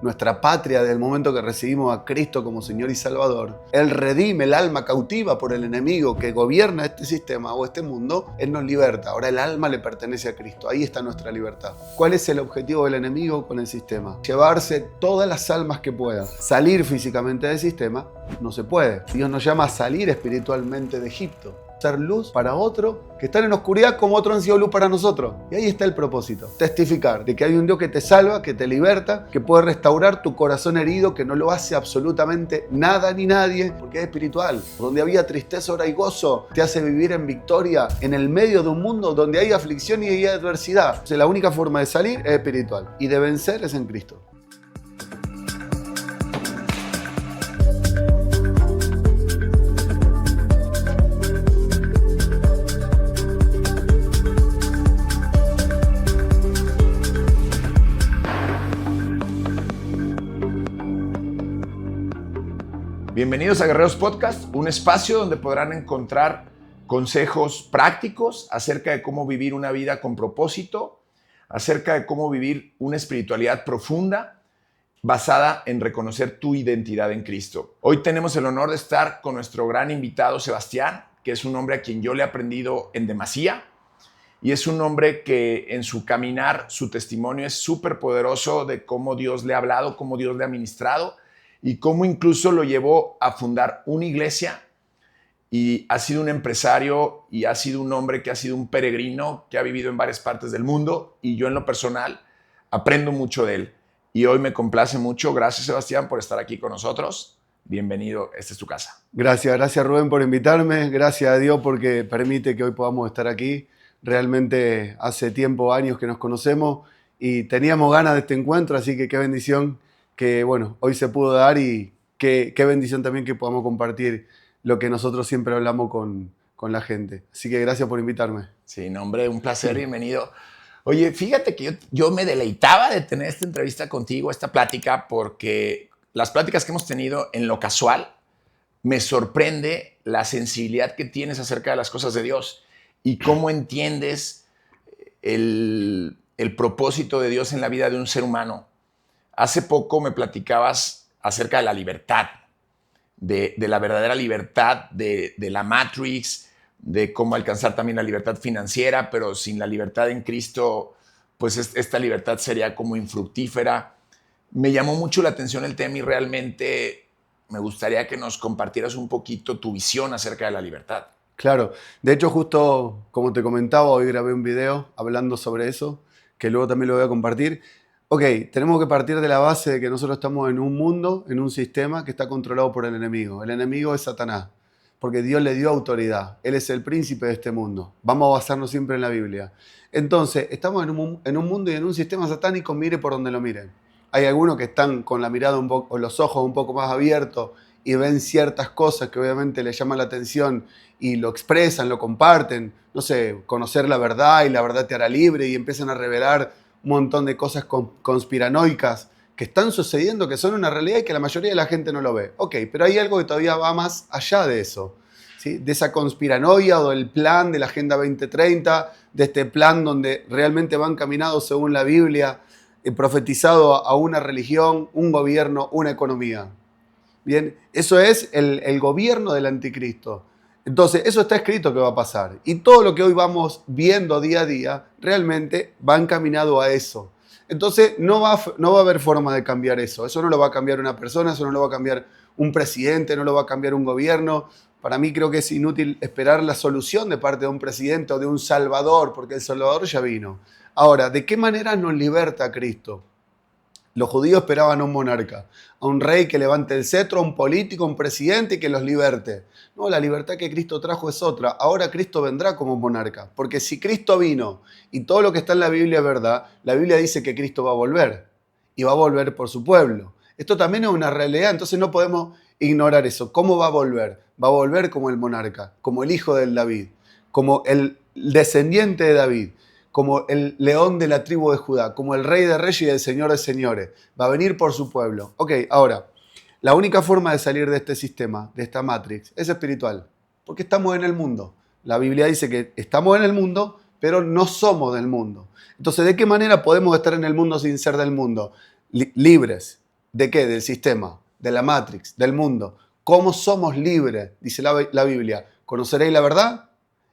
nuestra patria del momento que recibimos a Cristo como Señor y Salvador, Él redime el alma cautiva por el enemigo que gobierna este sistema o este mundo, Él nos liberta. Ahora el alma le pertenece a Cristo, ahí está nuestra libertad. ¿Cuál es el objetivo del enemigo con el sistema? Llevarse todas las almas que pueda. Salir físicamente del sistema no se puede. Dios nos llama a salir espiritualmente de Egipto. Ser luz para otro que están en oscuridad como otros han sido luz para nosotros. Y ahí está el propósito. Testificar de que hay un Dios que te salva, que te liberta, que puede restaurar tu corazón herido, que no lo hace absolutamente nada ni nadie, porque es espiritual. Donde había tristeza, ahora hay gozo. Te hace vivir en victoria en el medio de un mundo donde hay aflicción y hay adversidad. Entonces, la única forma de salir es espiritual. Y de vencer es en Cristo. Bienvenidos a Guerreros Podcast, un espacio donde podrán encontrar consejos prácticos acerca de cómo vivir una vida con propósito, acerca de cómo vivir una espiritualidad profunda basada en reconocer tu identidad en Cristo. Hoy tenemos el honor de estar con nuestro gran invitado Sebastián, que es un hombre a quien yo le he aprendido en demasía y es un hombre que en su caminar, su testimonio es súper poderoso de cómo Dios le ha hablado, cómo Dios le ha ministrado y cómo incluso lo llevó a fundar una iglesia y ha sido un empresario y ha sido un hombre que ha sido un peregrino que ha vivido en varias partes del mundo y yo en lo personal aprendo mucho de él. Y hoy me complace mucho. Gracias, Sebastián, por estar aquí con nosotros. Bienvenido, esta es tu casa. Gracias Rubén por invitarme. Gracias a Dios porque permite que hoy podamos estar aquí. Realmente hace tiempo, años que nos conocemos y teníamos ganas de este encuentro, así que qué bendición que bueno, hoy se pudo dar y qué bendición también que podamos compartir lo que nosotros siempre hablamos con la gente. Así que gracias por invitarme. Sí, no, hombre, un placer, bienvenido. Oye, fíjate que yo me deleitaba de tener esta entrevista contigo, esta plática, porque las pláticas que hemos tenido en lo casual, me sorprende la sensibilidad que tienes acerca de las cosas de Dios y cómo entiendes el propósito de Dios en la vida de un ser humano. Hace poco me platicabas acerca de la libertad, de la verdadera libertad, de la Matrix, de cómo alcanzar también la libertad financiera, pero sin la libertad en Cristo, pues esta libertad sería como infructífera. Me llamó mucho la atención el tema y realmente me gustaría que nos compartieras un poquito tu visión acerca de la libertad. Claro, de hecho justo como te comentaba, hoy grabé un video hablando sobre eso, que luego también lo voy a compartir. Ok, tenemos que partir de la base de que nosotros estamos en un mundo, en un sistema que está controlado por el enemigo. El enemigo es Satanás, porque Dios le dio autoridad. Él es el príncipe de este mundo. Vamos a basarnos siempre en la Biblia. Entonces, estamos en un mundo y en un sistema satánico, mire por donde lo miren. Hay algunos que están con la mirada un poco, o los ojos un poco más abiertos y ven ciertas cosas que obviamente les llaman la atención y lo expresan, lo comparten. No sé, conocer la verdad y la verdad te hará libre y empiezan a revelar un montón de cosas conspiranoicas que están sucediendo, que son una realidad y que la mayoría de la gente no lo ve. Ok, pero hay algo que todavía va más allá de eso, ¿sí? De esa conspiranoia o del plan de la Agenda 2030, de este plan donde realmente van caminados según la Biblia, profetizado a una religión, un gobierno, una economía. Bien, eso es el gobierno del anticristo. Entonces, eso está escrito que va a pasar. Y todo lo que hoy vamos viendo día a día realmente va encaminado a eso. Entonces, no va a haber forma de cambiar eso. Eso no lo va a cambiar una persona, eso no lo va a cambiar un presidente, no lo va a cambiar un gobierno. Para mí creo que es inútil esperar la solución de parte de un presidente o de un salvador, porque el salvador ya vino. Ahora, ¿de qué manera nos liberta Cristo? Los judíos esperaban a un monarca, a un rey que levante el cetro, a un político, a un presidente y que los liberte. No, la libertad que Cristo trajo es otra. Ahora Cristo vendrá como monarca. Porque si Cristo vino y todo lo que está en la Biblia es verdad, la Biblia dice que Cristo va a volver. Y va a volver por su pueblo. Esto también es una realidad, entonces no podemos ignorar eso. ¿Cómo va a volver? Va a volver como el monarca, como el hijo del David, como el descendiente de David, como el león de la tribu de Judá, como el rey de reyes y el señor de señores. Va a venir por su pueblo. Ok, ahora, la única forma de salir de este sistema, de esta Matrix, es espiritual, porque estamos en el mundo. La Biblia dice que estamos en el mundo, pero no somos del mundo. Entonces, ¿de qué manera podemos estar en el mundo sin ser del mundo? Libres. ¿De qué? Del sistema, de la Matrix, del mundo. ¿Cómo somos libres? Dice la Biblia. ¿Conoceréis la verdad?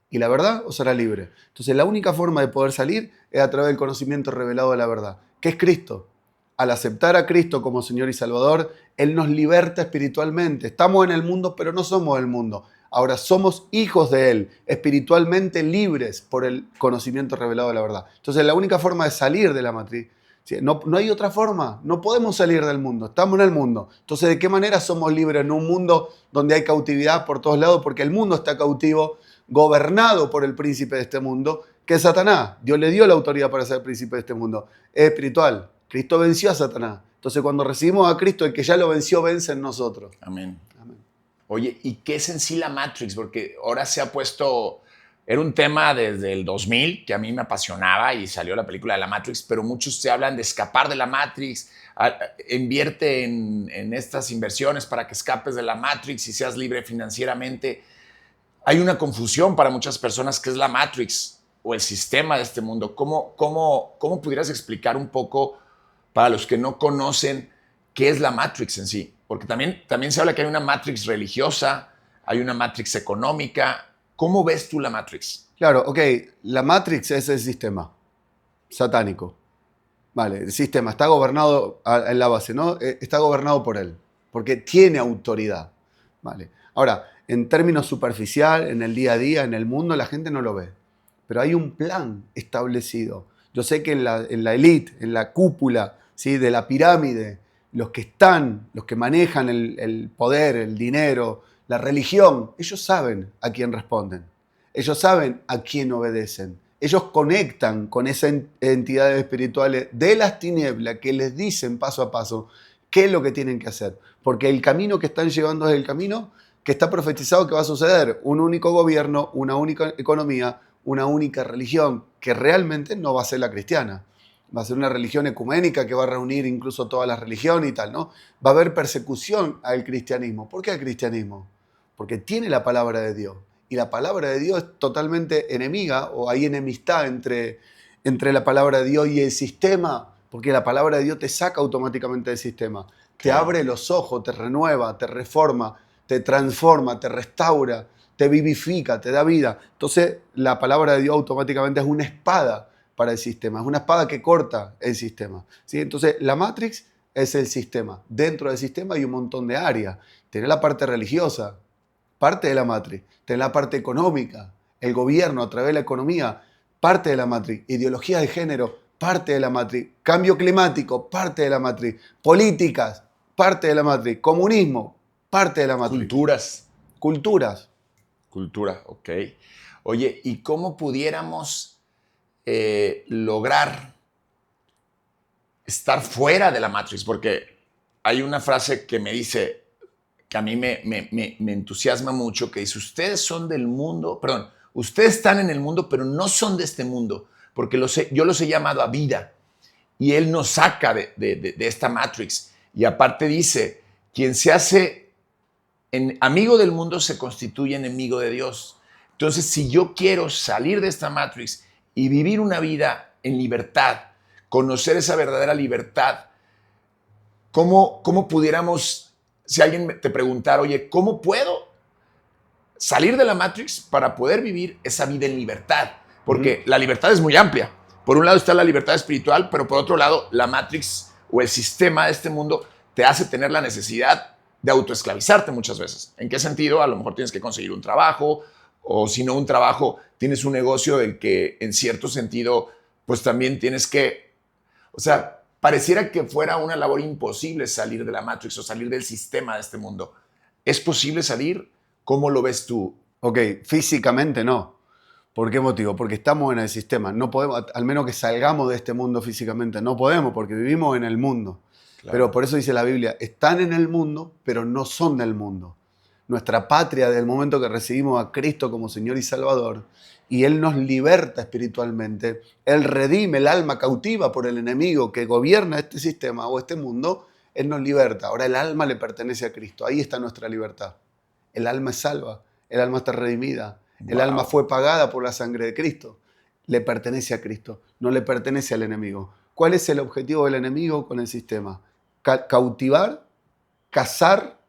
Y la verdad os hará libre. Entonces la única forma de poder salir es a través del conocimiento revelado de la verdad, que es Cristo. Al aceptar a Cristo como Señor y Salvador, Él nos liberta espiritualmente. Estamos en el mundo, pero no somos el mundo. Ahora somos hijos de Él, espiritualmente libres por el conocimiento revelado de la verdad. Entonces la única forma de salir de la matriz, ¿sí? No hay otra forma, no podemos salir del mundo, estamos en el mundo. Entonces, ¿de qué manera somos libres en un mundo donde hay cautividad por todos lados? Porque el mundo está cautivo, gobernado por el príncipe de este mundo, que es Satanás. Dios le dio la autoridad para ser príncipe de este mundo. Es espiritual. Cristo venció a Satanás. Entonces, cuando recibimos a Cristo, el que ya lo venció, vence en nosotros. Amén. Amén. Oye, ¿y qué es en sí la Matrix? Porque ahora se ha puesto, era un tema desde el 2000 que a mí me apasionaba y salió la película de la Matrix, pero muchos se hablan de escapar de la Matrix, invierte en estas inversiones para que escapes de la Matrix y seas libre financieramente. Hay una confusión para muchas personas que es la Matrix o el sistema de este mundo. ¿Cómo pudieras explicar un poco para los que no conocen qué es la Matrix en sí? Porque también se habla que hay una Matrix religiosa, hay una Matrix económica. ¿Cómo ves tú la Matrix? Claro, ok, la Matrix es el sistema satánico. Vale, el sistema está gobernado en la base, ¿no? Está gobernado por él, porque tiene autoridad. Vale. Ahora, en términos superficial, en el día a día, en el mundo, la gente no lo ve. Pero hay un plan establecido. Yo sé que en la élite, en la cúpula, ¿sí? De la pirámide, los que manejan el poder, el dinero, la religión, ellos saben a quién responden. Ellos saben a quién obedecen. Ellos conectan con esas entidades espirituales de las tinieblas que les dicen paso a paso qué es lo que tienen que hacer. Porque el camino que están llevando es el camino que está profetizado que va a suceder. Un único gobierno, una única economía, una única religión, que realmente no va a ser la cristiana. Va a ser una religión ecuménica que va a reunir incluso todas las religiones y tal, ¿no? Va a haber persecución al cristianismo. ¿Por qué al cristianismo? Porque tiene la palabra de Dios. Y la palabra de Dios es totalmente enemiga, o hay enemistad entre la palabra de Dios y el sistema, porque la palabra de Dios te saca automáticamente del sistema. Te abre los ojos, te renueva, te reforma, te transforma, te restaura, te vivifica, te da vida. Entonces, la palabra de Dios automáticamente es una espada para el sistema, es una espada que corta el sistema, ¿sí? Entonces, la Matrix es el sistema. Dentro del sistema hay un montón de áreas. Tiene la parte religiosa, parte de la Matrix. Tiene la parte económica, el gobierno a través de la economía, parte de la Matrix. Ideología de género, parte de la Matrix. Cambio climático, parte de la Matrix. Políticas, parte de la Matrix. Comunismo, parte de la Matrix. Culturas. Cultura, ok. Oye, ¿y cómo pudiéramos lograr estar fuera de la Matrix? Porque hay una frase que me dice, que a mí me entusiasma mucho, que dice, ustedes son del mundo, perdón, ustedes están en el mundo, pero no son de este mundo, porque yo los he llamado a vida, y Él nos saca de esta Matrix. Y aparte dice, quien se hace amigo del mundo se constituye enemigo de Dios. Entonces, si yo quiero salir de esta Matrix y vivir una vida en libertad, conocer esa verdadera libertad, ¿cómo pudiéramos, si alguien te preguntara, oye, ¿cómo puedo salir de la Matrix para poder vivir esa vida en libertad? Porque la libertad es muy amplia. Por un lado está la libertad espiritual, pero por otro lado, la Matrix o el sistema de este mundo te hace tener la necesidad de autoesclavizarte muchas veces. ¿En qué sentido? A lo mejor tienes que conseguir un trabajo, o si no un trabajo, tienes un negocio del que en cierto sentido, pues también tienes que, o sea, pareciera que fuera una labor imposible salir de la Matrix o salir del sistema de este mundo. ¿Es posible salir? ¿Cómo lo ves tú? Ok, físicamente no. ¿Por qué motivo? Porque estamos en el sistema. No podemos, al menos que salgamos de este mundo físicamente, no podemos porque vivimos en el mundo. Claro. Pero por eso dice la Biblia, están en el mundo, pero no son del mundo. Nuestra patria, desde el momento que recibimos a Cristo como Señor y Salvador, y Él nos liberta espiritualmente, Él redime el alma cautiva por el enemigo que gobierna este sistema o este mundo, Él nos liberta. Ahora el alma le pertenece a Cristo. Ahí está nuestra libertad. El alma es salva, el alma está redimida, el alma fue pagada por la sangre de Cristo. Le pertenece a Cristo, no le pertenece al enemigo. ¿Cuál es el objetivo del enemigo con el sistema? cautivar, cazar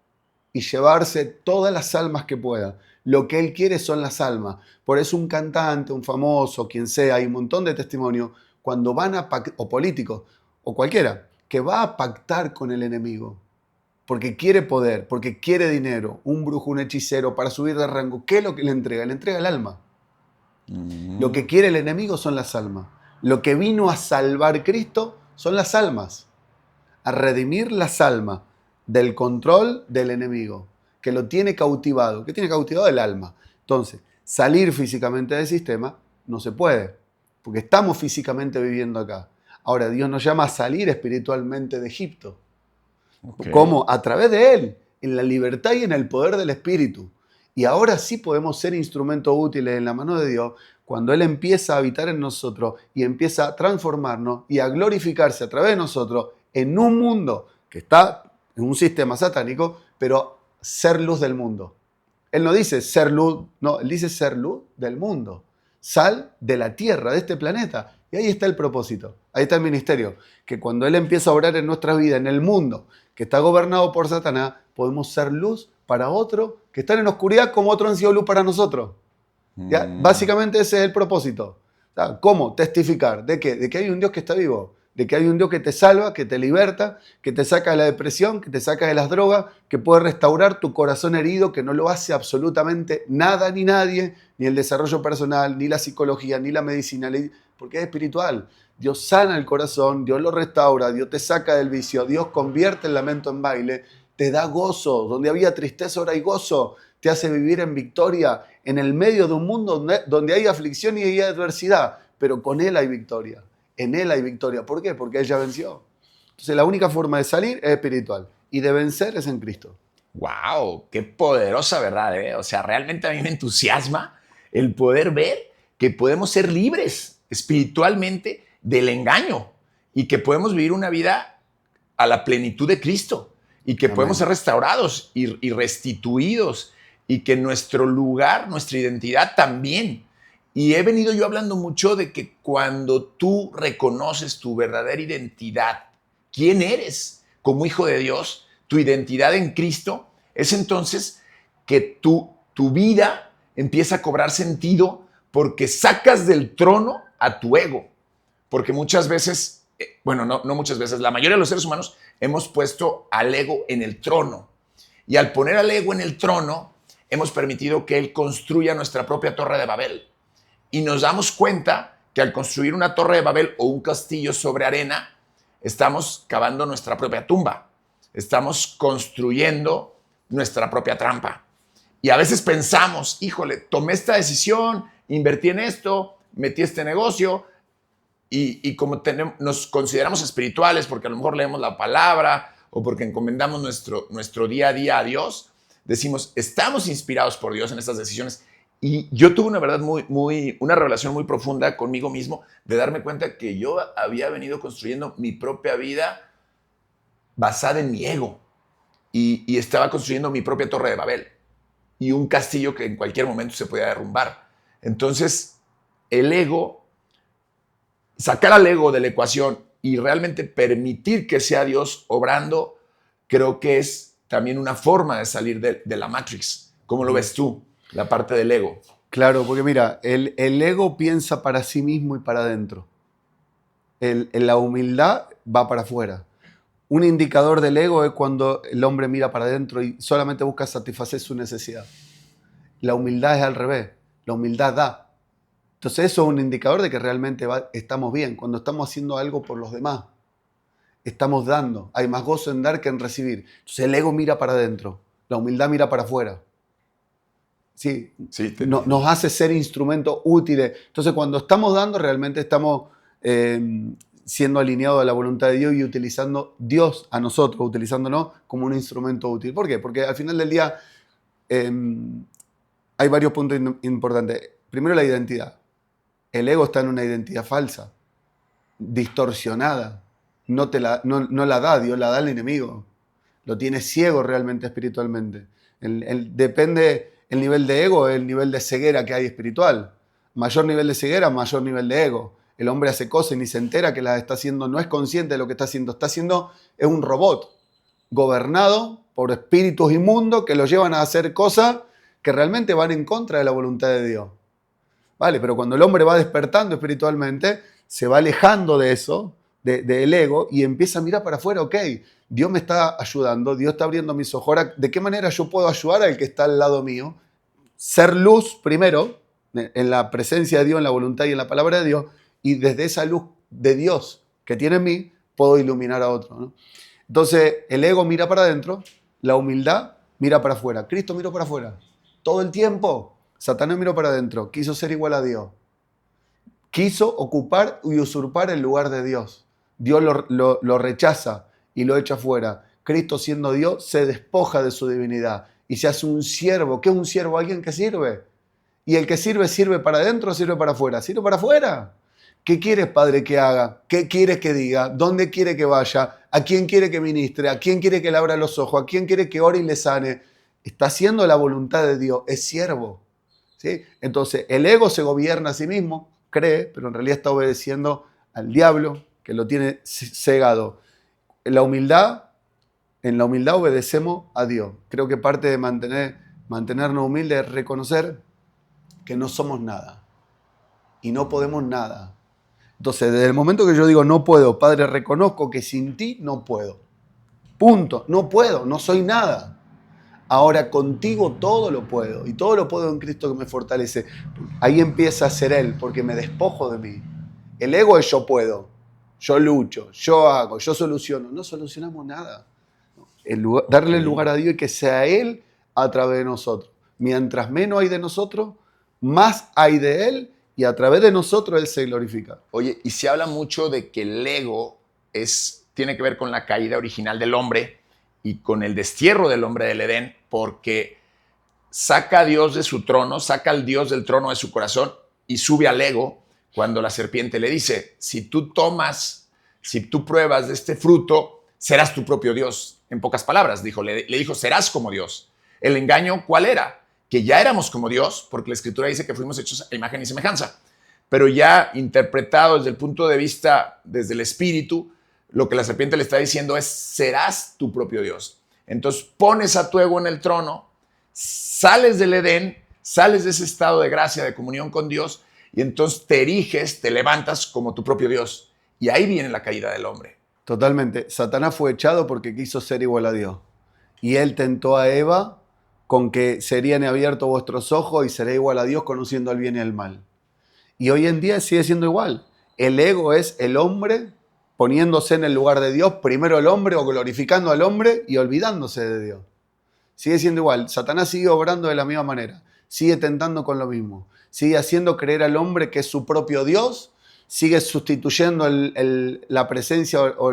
y llevarse todas las almas que pueda. Lo que él quiere son las almas. Por eso un cantante, un famoso, quien sea, hay un montón de testimonios, cuando van o políticos, o cualquiera, que va a pactar con el enemigo, porque quiere poder, porque quiere dinero, un brujo, un hechicero, para subir de rango, ¿qué es lo que le entrega? Le entrega el alma. Lo que quiere el enemigo son las almas. Lo que vino a salvar Cristo son las almas, a redimir las almas del control del enemigo, que lo tiene cautivado. ¿Qué tiene cautivado? El alma. Entonces, salir físicamente del sistema no se puede, porque estamos físicamente viviendo acá. Ahora, Dios nos llama a salir espiritualmente de Egipto. Okay. ¿Cómo? A través de Él, en la libertad y en el poder del Espíritu. Y ahora sí podemos ser instrumentos útiles en la mano de Dios cuando Él empieza a habitar en nosotros y empieza a transformarnos y a glorificarse a través de nosotros en un mundo que está en un sistema satánico, pero ser luz del mundo. Él no dice ser luz, no, Él dice ser luz del mundo. Sal de la tierra, de este planeta. Y ahí está el propósito, ahí está el ministerio. Que cuando Él empieza a obrar en nuestra vida, en el mundo que está gobernado por Satanás, podemos ser luz para otros que están en oscuridad como otros han sido luz para nosotros. ¿Ya? Básicamente ese es el propósito. ¿Cómo? Testificar. ¿De qué? De que hay un Dios que está vivo. De que hay un Dios que te salva, que te liberta, que te saca de la depresión, que te saca de las drogas, que puede restaurar tu corazón herido, que no lo hace absolutamente nada ni nadie, ni el desarrollo personal, ni la psicología, ni la medicina, porque es espiritual. Dios sana el corazón, Dios lo restaura, Dios te saca del vicio, Dios convierte el lamento en baile, te da gozo. Donde había tristeza, ahora hay gozo. Te hace vivir en victoria en el medio de un mundo donde hay aflicción y hay adversidad, pero con Él hay victoria. En Él hay victoria. ¿Por qué? Porque Él ya venció. Entonces la única forma de salir es espiritual y de vencer es en Cristo. ¡Wow! ¡Qué poderosa verdad! O sea, realmente a mí me entusiasma el poder ver que podemos ser libres espiritualmente del engaño y que podemos vivir una vida a la plenitud de Cristo y que podemos ser restaurados y restituidos y que nuestro lugar, nuestra identidad también. Y he venido yo hablando mucho de que cuando tú reconoces tu verdadera identidad, quién eres como hijo de Dios, tu identidad en Cristo, es entonces que tu vida empieza a cobrar sentido porque sacas del trono a tu ego. Porque muchas veces, bueno, no muchas veces, la mayoría de los seres humanos hemos puesto al ego en el trono. Y al poner al ego en el trono, hemos permitido que él construya nuestra propia torre de Babel. Y nos damos cuenta que al construir una torre de Babel o un castillo sobre arena, estamos cavando nuestra propia tumba. Estamos construyendo nuestra propia trampa. Y a veces pensamos, híjole, tomé esta decisión, invertí en esto, metí este negocio, y como nos consideramos espirituales porque a lo mejor leemos la palabra o porque encomendamos nuestro día a día a Dios, decimos, estamos inspirados por Dios en estas decisiones. Y yo tuve una verdad una revelación muy profunda conmigo mismo de darme cuenta que yo había venido construyendo mi propia vida basada en mi ego y estaba construyendo mi propia torre de Babel y un castillo que en cualquier momento se podía derrumbar. Entonces, el ego, sacar al ego de la ecuación y realmente permitir que sea Dios obrando, creo que es también una forma de salir de la Matrix. ¿Cómo lo ves tú, la parte del ego? Claro, porque mira, el ego piensa para sí mismo y para adentro. La humildad va para afuera. Un indicador del ego es cuando el hombre mira para adentro y solamente busca satisfacer su necesidad. La humildad es al revés. La humildad da. Entonces eso es un indicador de que realmente estamos bien. Cuando estamos haciendo algo por los demás, estamos dando. Hay más gozo en dar que en recibir. Entonces el ego mira para adentro. La humildad mira para afuera. Sí, nos hace ser instrumentos útiles. Entonces cuando estamos dando, realmente estamos siendo alineados a la voluntad de Dios y utilizando Dios a nosotros, utilizándonos como un instrumento útil. ¿Por qué? Porque al final del día hay varios puntos importantes. Primero, la identidad. El ego está en una identidad falsa, distorsionada. No la da Dios, la da el enemigo. Lo tiene ciego realmente espiritualmente. Depende el nivel de ego, el nivel de ceguera que hay espiritual. Mayor nivel de ceguera, mayor nivel de ego. el hombre hace cosas y ni se entera que las está haciendo, no es consciente de lo que está haciendo, es un robot gobernado por espíritus inmundos que lo llevan a hacer cosas que realmente van en contra de la voluntad de Dios. Vale, pero cuando el hombre va despertando espiritualmente, se va alejando de eso, del ego, y empieza a mirar para afuera. Ok, Dios me está ayudando, Dios está abriendo mis ojos. Ahora, ¿de qué manera yo puedo ayudar al que está al lado mío? Ser luz primero, en la presencia de Dios, en la voluntad y en la palabra de Dios, y desde esa luz de Dios que tiene en mí, puedo iluminar a otro, ¿no? Entonces, el ego mira para adentro, la humildad mira para afuera. Cristo miró para afuera. Todo el tiempo, Satanás miró para adentro, quiso ser igual a Dios. Quiso ocupar y usurpar el lugar de Dios. Dios lo rechaza y lo echa afuera. Cristo, siendo Dios, se despoja de su divinidad y se hace un siervo. ¿Qué es un siervo? Alguien que sirve. Y el que sirve, ¿sirve para adentro o sirve para afuera? Sirve para afuera. ¿Qué quieres, Padre, que haga? ¿Qué quieres que diga? ¿Dónde quiere que vaya? ¿A quién quiere que ministre? ¿A quién quiere que le abra los ojos? ¿A quién quiere que ore y le sane? Está haciendo la voluntad de Dios. Es siervo. ¿Sí? Entonces, el ego se gobierna a sí mismo, cree, pero en realidad está obedeciendo al diablo, que lo tiene cegado. En la humildad obedecemos a Dios. Creo que parte de mantenernos humildes es reconocer que no somos nada y no podemos nada. Entonces, desde el momento que yo digo no puedo, Padre, reconozco que sin ti no puedo. Punto. No puedo, no soy nada. Ahora contigo todo lo puedo y todo lo puedo en Cristo que me fortalece. Ahí empieza a ser Él porque me despojo de mí. El ego es yo puedo, yo lucho, yo hago, yo soluciono. No solucionamos nada. Darle el lugar a Dios y que sea Él a través de nosotros. Mientras menos hay de nosotros, más hay de Él y a través de nosotros Él se glorifica. Oye, y se habla mucho de que el ego tiene que ver con la caída original del hombre y con el destierro del hombre del Edén, porque saca a Dios de su trono, saca al Dios del trono de su corazón y sube al ego cuando la serpiente le dice, si tú pruebas de este fruto, serás tu propio Dios. En pocas palabras, le dijo, serás como Dios. ¿El engaño cuál era? Que ya éramos como Dios, porque la Escritura dice que fuimos hechos a imagen y semejanza. Pero ya interpretado desde el punto de vista, desde el espíritu, lo que la serpiente le está diciendo es, serás tu propio Dios. Entonces pones a tu ego en el trono, sales del Edén, sales de ese estado de gracia, de comunión con Dios, y entonces te eriges, te levantas como tu propio Dios. Y ahí viene la caída del hombre. Totalmente. Satanás fue echado porque quiso ser igual a Dios. Y él tentó a Eva con que serían abiertos vuestros ojos y seré igual a Dios conociendo el bien y el mal. Y hoy en día sigue siendo igual. El ego es el hombre poniéndose en el lugar de Dios, primero el hombre o glorificando al hombre y olvidándose de Dios. Sigue siendo igual. Satanás sigue obrando de la misma manera. Sigue tentando con lo mismo. Sigue haciendo creer al hombre que es su propio Dios. Sigue sustituyendo la presencia o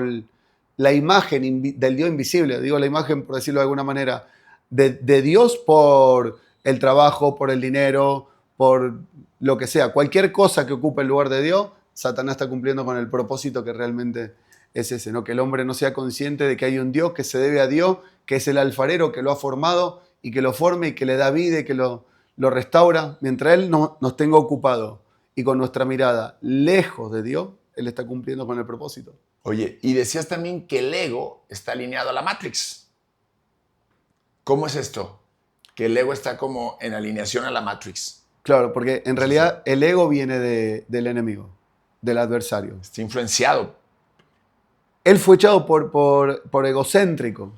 la imagen del Dios invisible. Digo la imagen, por decirlo de alguna manera, de Dios por el trabajo, por el dinero, por lo que sea. Cualquier cosa que ocupe el lugar de Dios, Satanás está cumpliendo con el propósito que realmente es ese, ¿no? Que el hombre no sea consciente de que hay un Dios que se debe a Dios, que es el alfarero que lo ha formado y que lo forme y que le da vida y que lo restaura. Mientras Él nos tenga ocupado y con nuestra mirada lejos de Dios, Él está cumpliendo con el propósito. Oye, y decías también que el ego está alineado a la Matrix. ¿Cómo es esto? Que el ego está como en alineación a la Matrix. Claro, porque en realidad el ego viene del enemigo, del adversario. Está influenciado. Él fue echado por egocéntrico.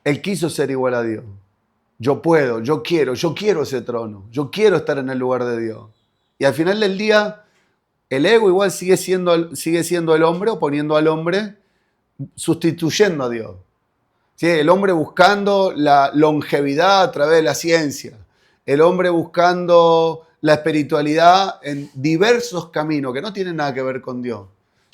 Él quiso ser igual a Dios. Yo puedo, yo quiero ese trono. Yo quiero estar en el lugar de Dios. Y al final del día, el ego igual sigue siendo el hombre, o poniendo al hombre, sustituyendo a Dios. ¿Sí? El hombre buscando la longevidad a través de la ciencia. El hombre buscando la espiritualidad en diversos caminos que no tienen nada que ver con Dios.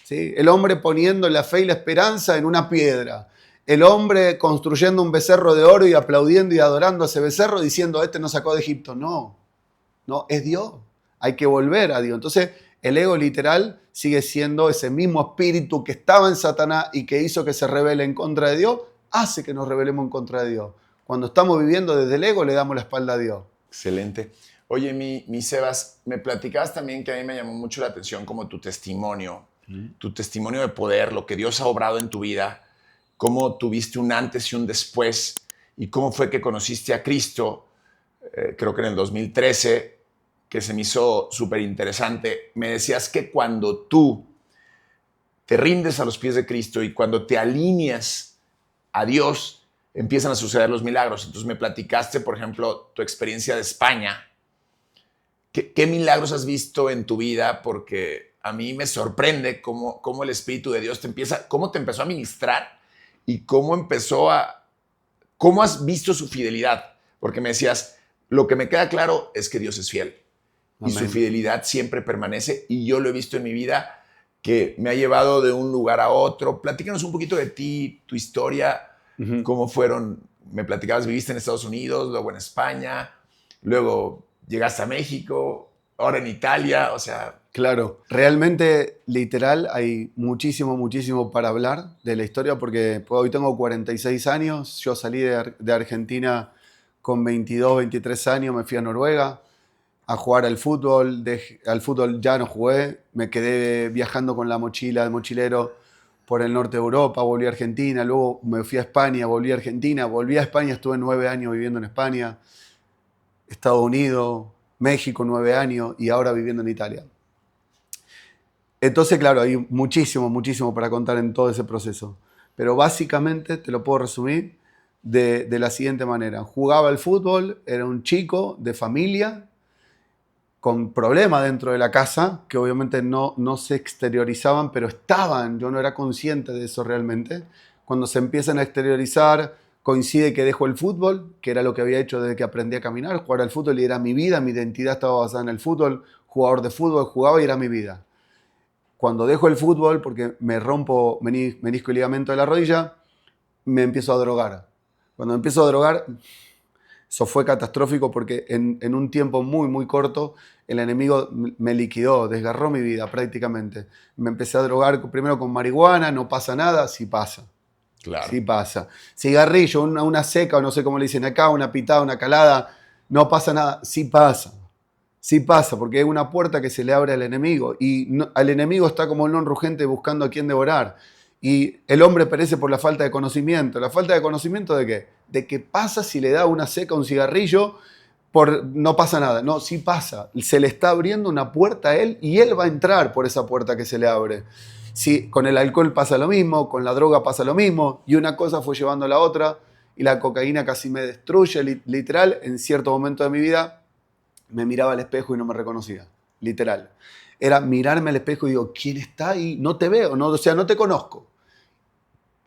¿Sí? El hombre poniendo la fe y la esperanza en una piedra. El hombre construyendo un becerro de oro y aplaudiendo y adorando a ese becerro diciendo, este nos sacó de Egipto. No, es Dios. Hay que volver a Dios. Entonces, el ego literal sigue siendo ese mismo espíritu que estaba en Satanás y que hizo que se rebele en contra de Dios, hace que nos rebelemos en contra de Dios. Cuando estamos viviendo desde el ego, le damos la espalda a Dios. Excelente. Oye, mi Sebas, me platicabas también que a mí me llamó mucho la atención como tu testimonio de poder, lo que Dios ha obrado en tu vida, cómo tuviste un antes y un después y cómo fue que conociste a Cristo, creo que en el 2013, que se me hizo súper interesante. Me decías que cuando tú te rindes a los pies de Cristo y cuando te alineas a Dios, empiezan a suceder los milagros. Entonces me platicaste, por ejemplo, tu experiencia de España. ¿Qué milagros has visto en tu vida? Porque a mí me sorprende cómo el Espíritu de Dios cómo te empezó a ministrar y cómo has visto su fidelidad. Porque me decías, lo que me queda claro es que Dios es fiel. Y su Amén. fidelidad siempre permanece y yo lo he visto en mi vida que me ha llevado de un lugar a otro. Platícanos un poquito de ti, tu historia, cómo fueron, me platicabas, viviste en Estados Unidos, luego en España, luego llegaste a México, ahora en Italia, o sea... Claro, realmente, literal, hay muchísimo, muchísimo para hablar de la historia porque pues, hoy tengo 46 años, yo salí de Argentina con 22, 23 años, me fui a Noruega a jugar al fútbol, al fútbol ya no jugué, me quedé viajando con la mochila de mochilero por el norte de Europa, volví a Argentina, luego me fui a España, volví a Argentina, volví a España, estuve 9 años viviendo en España, Estados Unidos, México 9 años y ahora viviendo en Italia. Entonces, claro, hay muchísimo, muchísimo para contar en todo ese proceso. Pero básicamente te lo puedo resumir de la siguiente manera. Jugaba al fútbol, era un chico de familia, con problemas dentro de la casa, que obviamente no se exteriorizaban, pero estaban, yo no era consciente de eso realmente. Cuando se empiezan a exteriorizar, coincide que dejo el fútbol, que era lo que había hecho desde que aprendí a caminar, jugar al fútbol y era mi vida, mi identidad estaba basada en el fútbol, jugador de fútbol, jugaba y era mi vida. Cuando dejo el fútbol, porque me rompo menisco y ligamento de la rodilla, me empiezo a drogar. Cuando me empiezo a drogar, eso fue catastrófico porque en un tiempo muy, muy corto, el enemigo me liquidó, desgarró mi vida prácticamente. Me empecé a drogar primero con marihuana, no pasa nada, sí pasa. Claro. Sí pasa. Cigarrillo, una seca, o no sé cómo le dicen acá, una pitada, una calada, no pasa nada, sí pasa. Sí pasa, porque hay una puerta que se le abre al enemigo y al enemigo está como el león rugente buscando a quién devorar. Y el hombre perece por la falta de conocimiento. ¿La falta de conocimiento de qué? De qué pasa si le da una seca, un cigarrillo, no pasa nada. No, sí pasa. Se le está abriendo una puerta a él y él va a entrar por esa puerta que se le abre. Sí, con el alcohol pasa lo mismo, con la droga pasa lo mismo, y una cosa fue llevando a la otra, y la cocaína casi me destruye, literal, en cierto momento de mi vida. Me miraba al espejo y no me reconocía, literal. Era mirarme al espejo y digo, ¿quién está ahí? No te veo, no, o sea, no te conozco.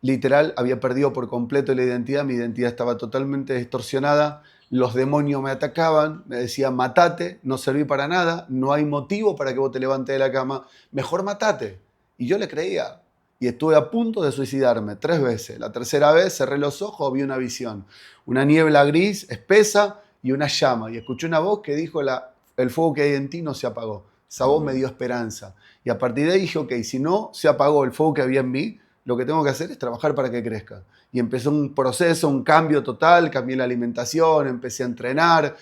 Literal, había perdido por completo la identidad, mi identidad estaba totalmente distorsionada, los demonios me atacaban, me decían, matate, no serví para nada, no hay motivo para que vos te levantes de la cama, mejor matate. Y yo le creía, y estuve a punto de suicidarme 3 veces. La tercera vez cerré los ojos, vi una visión, una niebla gris, espesa, y una llama, y escuché una voz que dijo, el fuego que hay en ti no se apagó. Esa voz me dio esperanza. Y a partir de ahí dije, ok, si no se apagó el fuego que había en mí, lo que tengo que hacer es trabajar para que crezca. Y empezó un proceso, un cambio total, cambié la alimentación, empecé a entrenar.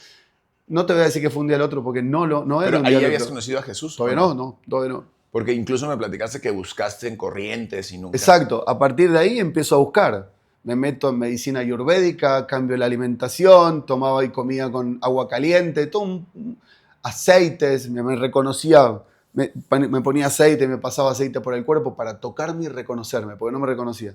No te voy a decir que fue un día al otro, porque no era Pero un día ahí al habías otro. conocido a Jesús. Todavía no, todavía no. Porque incluso me platicaste que buscaste en corrientes y nunca... Exacto, a partir de ahí empiezo a buscar. Me meto en medicina ayurvédica, cambio la alimentación, tomaba y comía con agua caliente, aceites, me reconocía, me ponía aceite, me pasaba aceite por el cuerpo para tocarme y reconocerme, porque no me reconocía.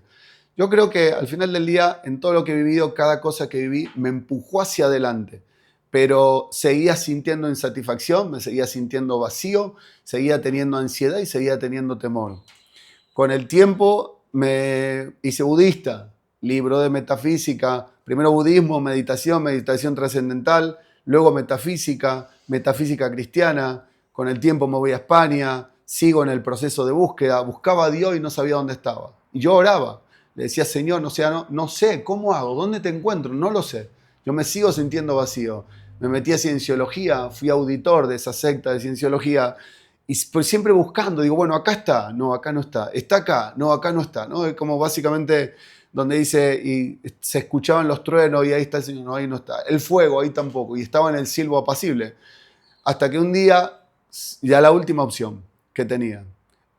Yo creo que al final del día, en todo lo que he vivido, cada cosa que viví me empujó hacia adelante, pero seguía sintiendo insatisfacción, me seguía sintiendo vacío, seguía teniendo ansiedad y seguía teniendo temor. Con el tiempo me hice budista, libro de metafísica, primero budismo, meditación trascendental, luego metafísica cristiana. Con el tiempo me voy a España, sigo en el proceso de búsqueda, buscaba a Dios y no sabía dónde estaba. Y yo oraba, le decía, Señor, no sé, ¿cómo hago? ¿Dónde te encuentro? No lo sé. Yo me sigo sintiendo vacío. Me metí a cienciología, fui auditor de esa secta de cienciología, y siempre buscando, digo, bueno, acá está, no, acá no está, está acá, no, acá no está, ¿no? Es como básicamente donde dice, y se escuchaban los truenos y ahí está el Señor, no, ahí no está. El fuego, ahí tampoco, y estaba en el silbo apacible. Hasta que un día, ya la última opción que tenía,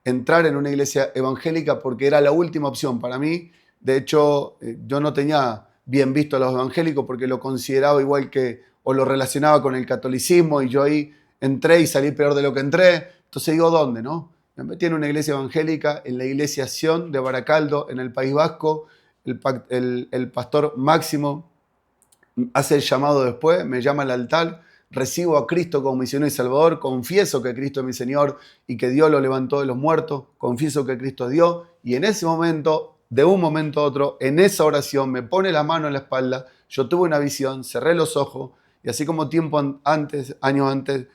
entrar en una iglesia evangélica porque era la última opción para mí. De hecho, yo no tenía bien visto a los evangélicos porque lo consideraba igual que, o lo relacionaba con el catolicismo, y yo ahí entré y salí peor de lo que entré. Entonces digo, ¿dónde, no? Me metí en una iglesia evangélica, en la iglesia Sion de Baracaldo, en el País Vasco. El pastor Máximo hace el llamado después, me llama al altar, recibo a Cristo como mi Señor y Salvador, confieso que Cristo es mi Señor y que Dios lo levantó de los muertos, confieso que Cristo es Dios, y en ese momento, de un momento a otro, en esa oración me pone la mano en la espalda, yo tuve una visión, cerré los ojos, y así como años antes,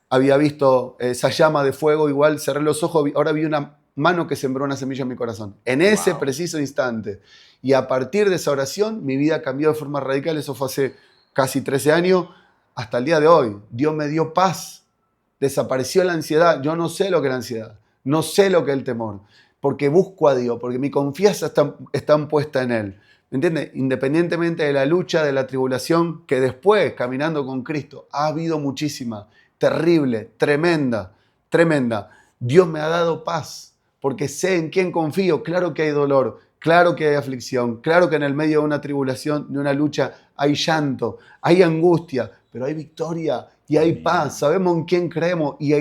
había visto esa llama de fuego, igual cerré los ojos, ahora vi una mano que sembró una semilla en mi corazón, en ese preciso instante. Y a partir de esa oración, mi vida cambió de forma radical. Eso fue hace casi 13 años, hasta el día de hoy. Dios me dio paz, desapareció la ansiedad. Yo no sé lo que es la ansiedad, no sé lo que es el temor, porque busco a Dios, porque mi confianza está puesta en Él. ¿Me entiendes? Independientemente de la lucha, de la tribulación, que después, caminando con Cristo, ha habido muchísima, terrible, tremenda, tremenda. Dios me ha dado paz, porque sé en quién confío. Claro que hay dolor, claro que hay aflicción, claro que en el medio de una tribulación, de una lucha, hay llanto, hay angustia, pero hay victoria y hay paz. Sabemos en quién creemos, y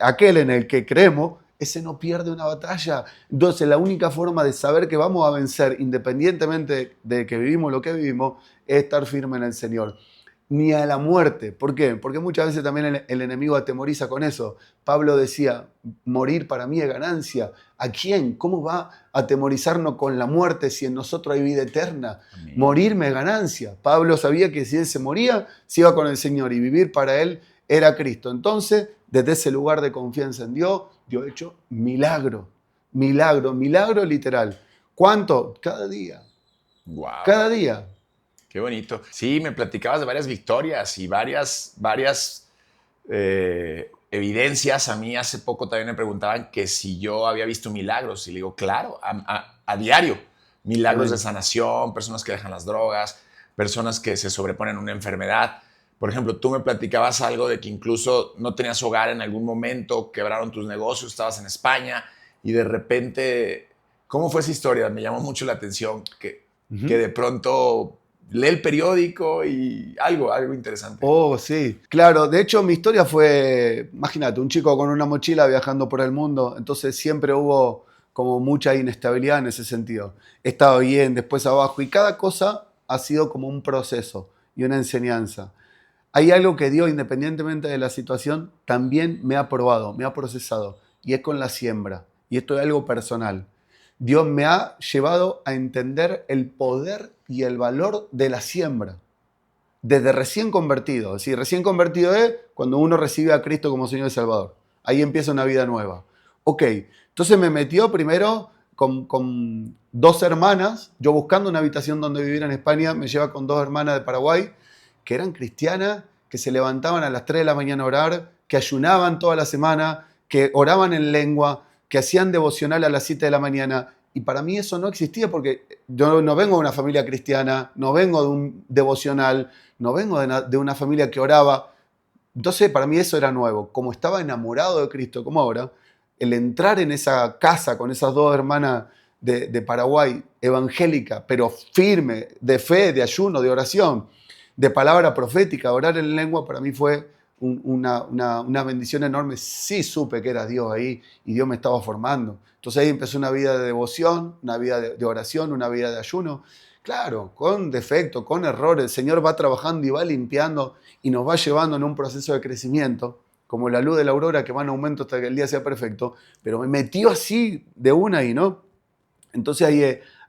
aquel en el que creemos, ese no pierde una batalla. Entonces, la única forma de saber que vamos a vencer, independientemente de que vivimos lo que vivimos, es estar firme en el Señor. Ni a la muerte. ¿Por qué? Porque muchas veces también el enemigo atemoriza con eso. Pablo decía, morir para mí es ganancia. ¿A quién? ¿Cómo va a atemorizarnos con la muerte si en nosotros hay vida eterna? Amén. Morirme es ganancia. Pablo sabía que si él se moría, se iba con el Señor, y vivir para él era Cristo. Entonces, desde ese lugar de confianza en Dios, Dios ha hecho milagro, milagro, milagro literal. ¿Cuánto? Cada día. Wow. Cada día. Qué bonito. Sí, me platicabas de varias victorias y varias evidencias. A mí hace poco también me preguntaban que si yo había visto milagros. Y le digo, claro, a diario. Milagros de sanación, personas que dejan las drogas, personas que se sobreponen a una enfermedad. Por ejemplo, tú me platicabas algo de que incluso no tenías hogar en algún momento, quebraron tus negocios, estabas en España y de repente, ¿cómo fue esa historia? Me llamó mucho la atención que de pronto lee el periódico y algo interesante. Oh, sí. Claro, de hecho mi historia fue, imagínate, un chico con una mochila viajando por el mundo, entonces siempre hubo como mucha inestabilidad en ese sentido. Estaba bien, después abajo, y cada cosa ha sido como un proceso y una enseñanza. Hay algo que Dios, independientemente de la situación, también me ha probado, me ha procesado, y es con la siembra. Y esto es algo personal. Dios me ha llevado a entender el poder y el valor de la siembra. Desde recién convertido. Es decir, recién convertido es cuando uno recibe a Cristo como Señor y Salvador. Ahí empieza una vida nueva. Ok, entonces me metió primero con dos hermanas. Yo buscando una habitación donde vivir en España, me lleva con dos hermanas de Paraguay que eran cristianas, que se levantaban a las 3 de la mañana a orar, que ayunaban toda la semana, que oraban en lengua, que hacían devocional a las 7 de la mañana. Y para mí eso no existía, porque yo no vengo de una familia cristiana, no vengo de un devocional, no vengo de una familia que oraba. Entonces para mí eso era nuevo. Como estaba enamorado de Cristo, como ahora, el entrar en esa casa con esas dos hermanas de Paraguay, evangélica, pero firme, de fe, de ayuno, de oración, de palabra profética, orar en lengua, para mí fue una bendición enorme. Sí supe que era Dios ahí y Dios me estaba formando. Entonces ahí empezó una vida de devoción, una vida de oración, una vida de ayuno. Claro, con defectos, con errores. El Señor va trabajando y va limpiando y nos va llevando en un proceso de crecimiento, como la luz de la aurora que va en aumento hasta que el día sea perfecto. Pero me metió así de una ahí, ¿no? Entonces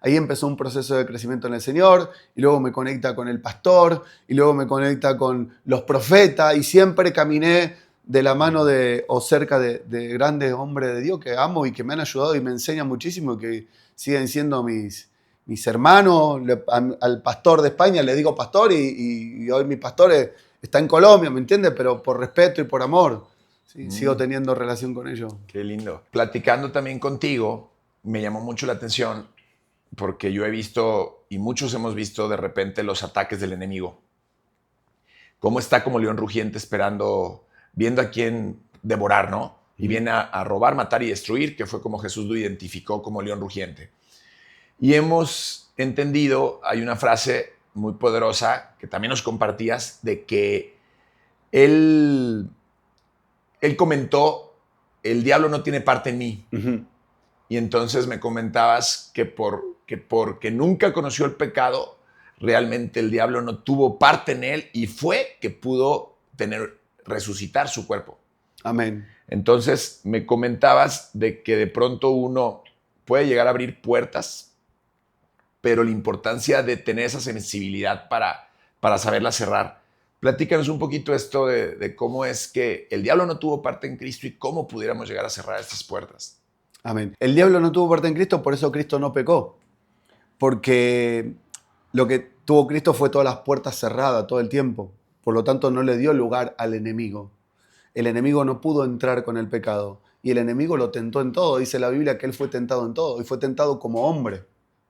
ahí empezó un proceso de crecimiento en el Señor, y luego me conecta con el pastor, y luego me conecta con los profetas, y siempre caminé de la mano o cerca de grandes hombres de Dios que amo y que me han ayudado y me enseñan muchísimo, y que siguen siendo mis hermanos. Al pastor de España le digo pastor, y hoy mi pastor está en Colombia, ¿me entiendes? Pero por respeto y por amor, ¿sí? Sigo teniendo relación con ellos. Qué lindo. Platicando también contigo, me llamó mucho la atención porque yo he visto, y muchos hemos visto de repente los ataques del enemigo. Cómo está como león rugiente esperando, viendo a quién devorar, ¿no? Y viene a robar, matar y destruir, que fue como Jesús lo identificó como león rugiente. Y hemos entendido, hay una frase muy poderosa que también nos compartías, de que él comentó, el diablo no tiene parte en mí. Uh-huh. Y entonces me comentabas que porque nunca conoció el pecado, realmente el diablo no tuvo parte en él y fue que pudo resucitar su cuerpo. Amén. Entonces me comentabas de que de pronto uno puede llegar a abrir puertas, pero la importancia de tener esa sensibilidad para saberla cerrar. Platícanos un poquito esto de cómo es que el diablo no tuvo parte en Cristo y cómo pudiéramos llegar a cerrar estas puertas. Amén. El diablo no tuvo parte en Cristo, por eso Cristo no pecó. Porque lo que tuvo Cristo fue todas las puertas cerradas todo el tiempo. Por lo tanto, no le dio lugar al enemigo. El enemigo no pudo entrar con el pecado. Y el enemigo lo tentó en todo. Dice la Biblia que él fue tentado en todo. Y fue tentado como hombre.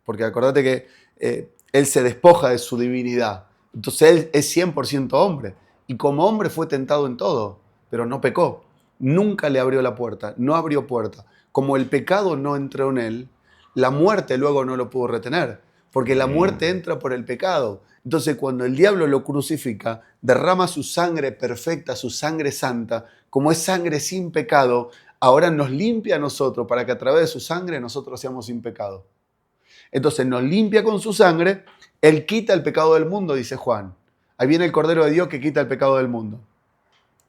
Porque acordate que él se despoja de su divinidad. Entonces él es 100% hombre. Y como hombre fue tentado en todo. Pero no pecó. Nunca le abrió la puerta. No abrió puerta. Como el pecado no entró en él, la muerte luego no lo pudo retener. Porque la muerte entra por el pecado. Entonces, cuando el diablo lo crucifica, derrama su sangre perfecta, su sangre santa, como es sangre sin pecado, ahora nos limpia a nosotros para que a través de su sangre nosotros seamos sin pecado. Entonces, nos limpia con su sangre, él quita el pecado del mundo, dice Juan. Ahí viene el Cordero de Dios que quita el pecado del mundo.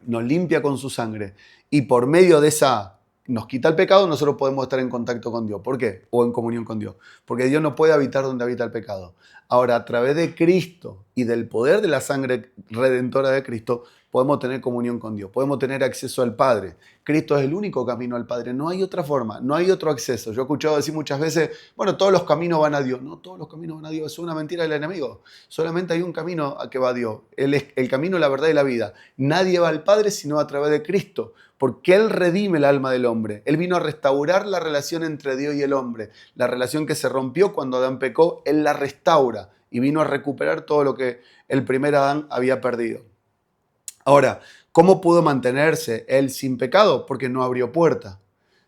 Nos limpia con su sangre. Y por medio de esa... nos quita el pecado, nosotros podemos estar en contacto con Dios. ¿Por qué? O en comunión con Dios. Porque Dios no puede habitar donde habita el pecado. Ahora, a través de Cristo y del poder de la sangre redentora de Cristo, podemos tener comunión con Dios. Podemos tener acceso al Padre. Cristo es el único camino al Padre. No hay otra forma, no hay otro acceso. Yo he escuchado decir muchas veces, bueno, todos los caminos van a Dios. No, todos los caminos van a Dios. Es una mentira del enemigo. Solamente hay un camino a que va a Dios. Él es el camino, la verdad y la vida. Nadie va al Padre sino a través de Cristo. Porque Él redime el alma del hombre. Él vino a restaurar la relación entre Dios y el hombre. La relación que se rompió cuando Adán pecó, Él la restaura y vino a recuperar todo lo que el primer Adán había perdido. Ahora, ¿cómo pudo mantenerse Él sin pecado? Porque no abrió puerta.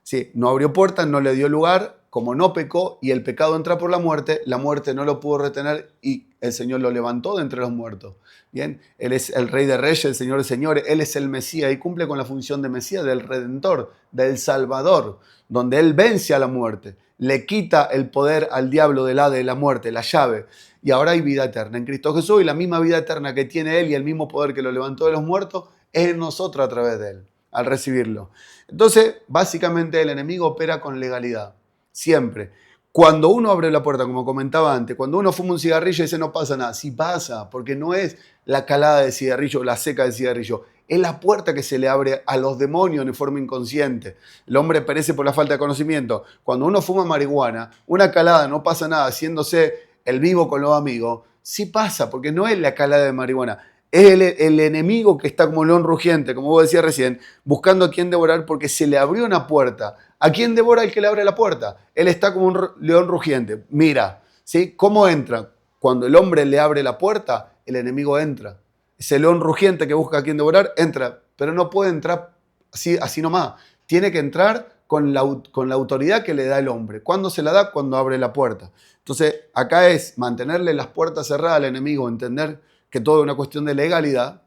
Sí, no abrió puerta, no le dio lugar, como no pecó y el pecado entra por la muerte no lo pudo retener y el Señor lo levantó de entre los muertos. Bien, Él es el Rey de Reyes, el Señor de Señores, Él es el Mesías y cumple con la función de Mesías, del Redentor, del Salvador, donde Él vence a la muerte, le quita el poder al diablo del Hades de la muerte, la llave, y ahora hay vida eterna en Cristo Jesús y la misma vida eterna que tiene Él y el mismo poder que lo levantó de los muertos es en nosotros a través de Él, al recibirlo. Entonces, básicamente el enemigo opera con legalidad, siempre. Cuando uno abre la puerta, como comentaba antes, cuando uno fuma un cigarrillo y dice no pasa nada, sí pasa, porque no es la calada de cigarrillo o la seca de cigarrillo, es la puerta que se le abre a los demonios de forma inconsciente. El hombre perece por la falta de conocimiento. Cuando uno fuma marihuana, una calada no pasa nada, haciéndose el vivo con los amigos, sí pasa, porque no es la calada de marihuana. Es el enemigo que está como león rugiente, como vos decías recién, buscando a quién devorar porque se le abrió una puerta. ¿A quién devora el que le abre la puerta? Él está como un león rugiente. Mira, ¿sí? ¿Cómo entra? Cuando el hombre le abre la puerta, el enemigo entra. Ese león rugiente que busca a quién devorar, entra. Pero no puede entrar así nomás. Tiene que entrar con la autoridad que le da el hombre. ¿Cuándo se la da? Cuando abre la puerta. Entonces, acá es mantenerle las puertas cerradas al enemigo, entender que todo es una cuestión de legalidad,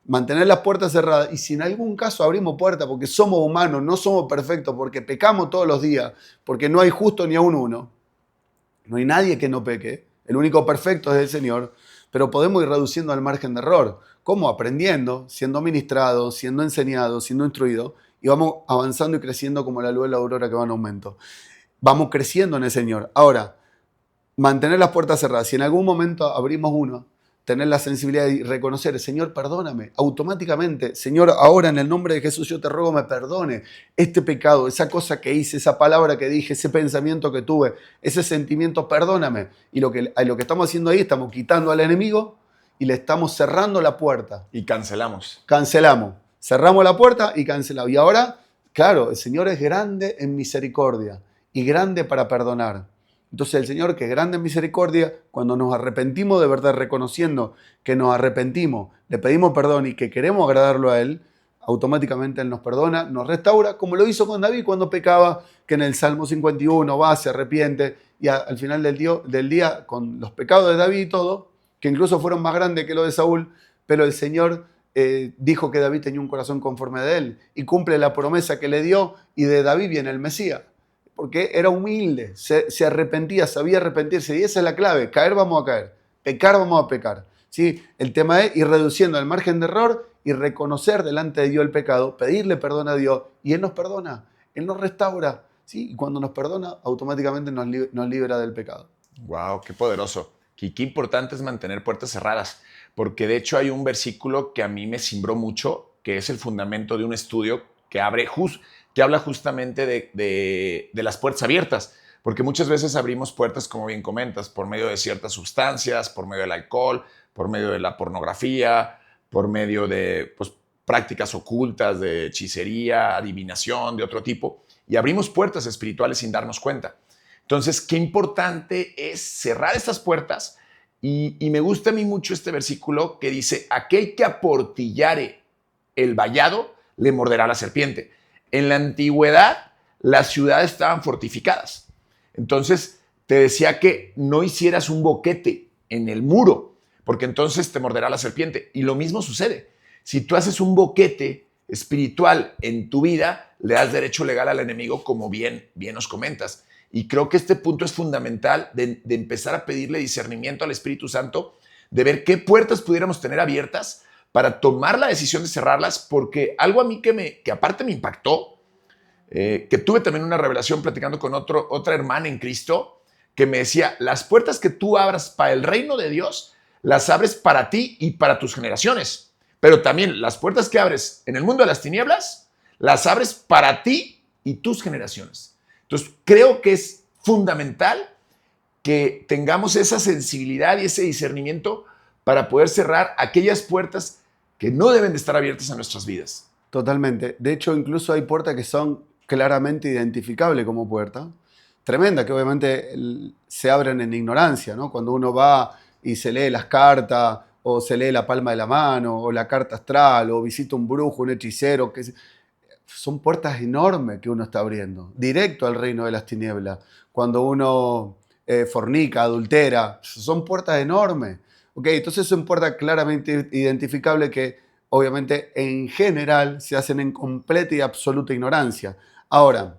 mantener las puertas cerradas y si en algún caso abrimos puertas porque somos humanos, no somos perfectos, porque pecamos todos los días, porque no hay justo ni aun uno, no hay nadie que no peque, el único perfecto es el Señor, pero podemos ir reduciendo al margen de error. ¿Cómo? Aprendiendo, siendo ministrados, siendo enseñados, siendo instruidos y vamos avanzando y creciendo como la luz de la aurora que va en aumento. Vamos creciendo en el Señor. Ahora, mantener las puertas cerradas. Si en algún momento abrimos uno, tener la sensibilidad de reconocer, Señor, perdóname, automáticamente, Señor, ahora en el nombre de Jesús yo te ruego me perdone este pecado, esa cosa que hice, esa palabra que dije, ese pensamiento que tuve, ese sentimiento, perdóname. Y lo que estamos haciendo ahí, estamos quitando al enemigo y le estamos cerrando la puerta. Y cancelamos. Cancelamos. Cerramos la puerta y cancelamos. Y ahora, claro, el Señor es grande en misericordia y grande para perdonar. Entonces el Señor, que es grande en misericordia, cuando nos arrepentimos de verdad, reconociendo que nos arrepentimos, le pedimos perdón y que queremos agradarlo a Él, automáticamente Él nos perdona, nos restaura, como lo hizo con David cuando pecaba, que en el Salmo 51 va, se arrepiente, y al final del día, con los pecados de David y todo, que incluso fueron más grandes que los de Saúl, pero el Señor dijo que David tenía un corazón conforme de Él, y cumple la promesa que le dio, y de David viene el Mesías. Porque era humilde, se arrepentía, sabía arrepentirse, y esa es la clave: caer vamos a caer, pecar vamos a pecar. ¿Sí? El tema es ir reduciendo el margen de error y reconocer delante de Dios el pecado, pedirle perdón a Dios, y Él nos perdona, Él nos restaura, ¿sí? Y cuando nos perdona, automáticamente nos libera del pecado. Wow, qué poderoso. Y qué importante es mantener puertas cerradas, porque de hecho hay un versículo que a mí me cimbró mucho, que es el fundamento de un estudio que habla justamente de las puertas abiertas, porque muchas veces abrimos puertas, como bien comentas, por medio de ciertas sustancias, por medio del alcohol, por medio de la pornografía, por medio de prácticas ocultas de hechicería, adivinación, de otro tipo, y abrimos puertas espirituales sin darnos cuenta. Entonces, qué importante es cerrar estas puertas, y me gusta a mí mucho este versículo que dice: aquel que aportillare el vallado, le morderá la serpiente. En la antigüedad, las ciudades estaban fortificadas. Entonces, te decía que no hicieras un boquete en el muro, porque entonces te morderá la serpiente. Y lo mismo sucede. Si tú haces un boquete espiritual en tu vida, le das derecho legal al enemigo, como bien nos comentas. Y creo que este punto es fundamental de empezar a pedirle discernimiento al Espíritu Santo, de ver qué puertas pudiéramos tener abiertas para tomar la decisión de cerrarlas, porque algo a mí que aparte me impactó, que tuve también una revelación platicando con otra hermana en Cristo, que me decía: las puertas que tú abras para el reino de Dios, las abres para ti y para tus generaciones, pero también las puertas que abres en el mundo de las tinieblas, las abres para ti y tus generaciones. Entonces, creo que es fundamental que tengamos esa sensibilidad y ese discernimiento para poder cerrar aquellas puertas que no deben de estar abiertas en nuestras vidas. Totalmente. De hecho, incluso hay puertas que son claramente identificables como puerta. Tremenda, que obviamente se abren en ignorancia, ¿no? Cuando uno va y se lee las cartas, o se lee la palma de la mano, o la carta astral, o visita un brujo, un hechicero, son puertas enormes que uno está abriendo, directo al reino de las tinieblas. Cuando uno fornica, adultera, son puertas enormes. Okay, entonces son puertas claramente identificables que obviamente en general se hacen en completa y absoluta ignorancia. Ahora,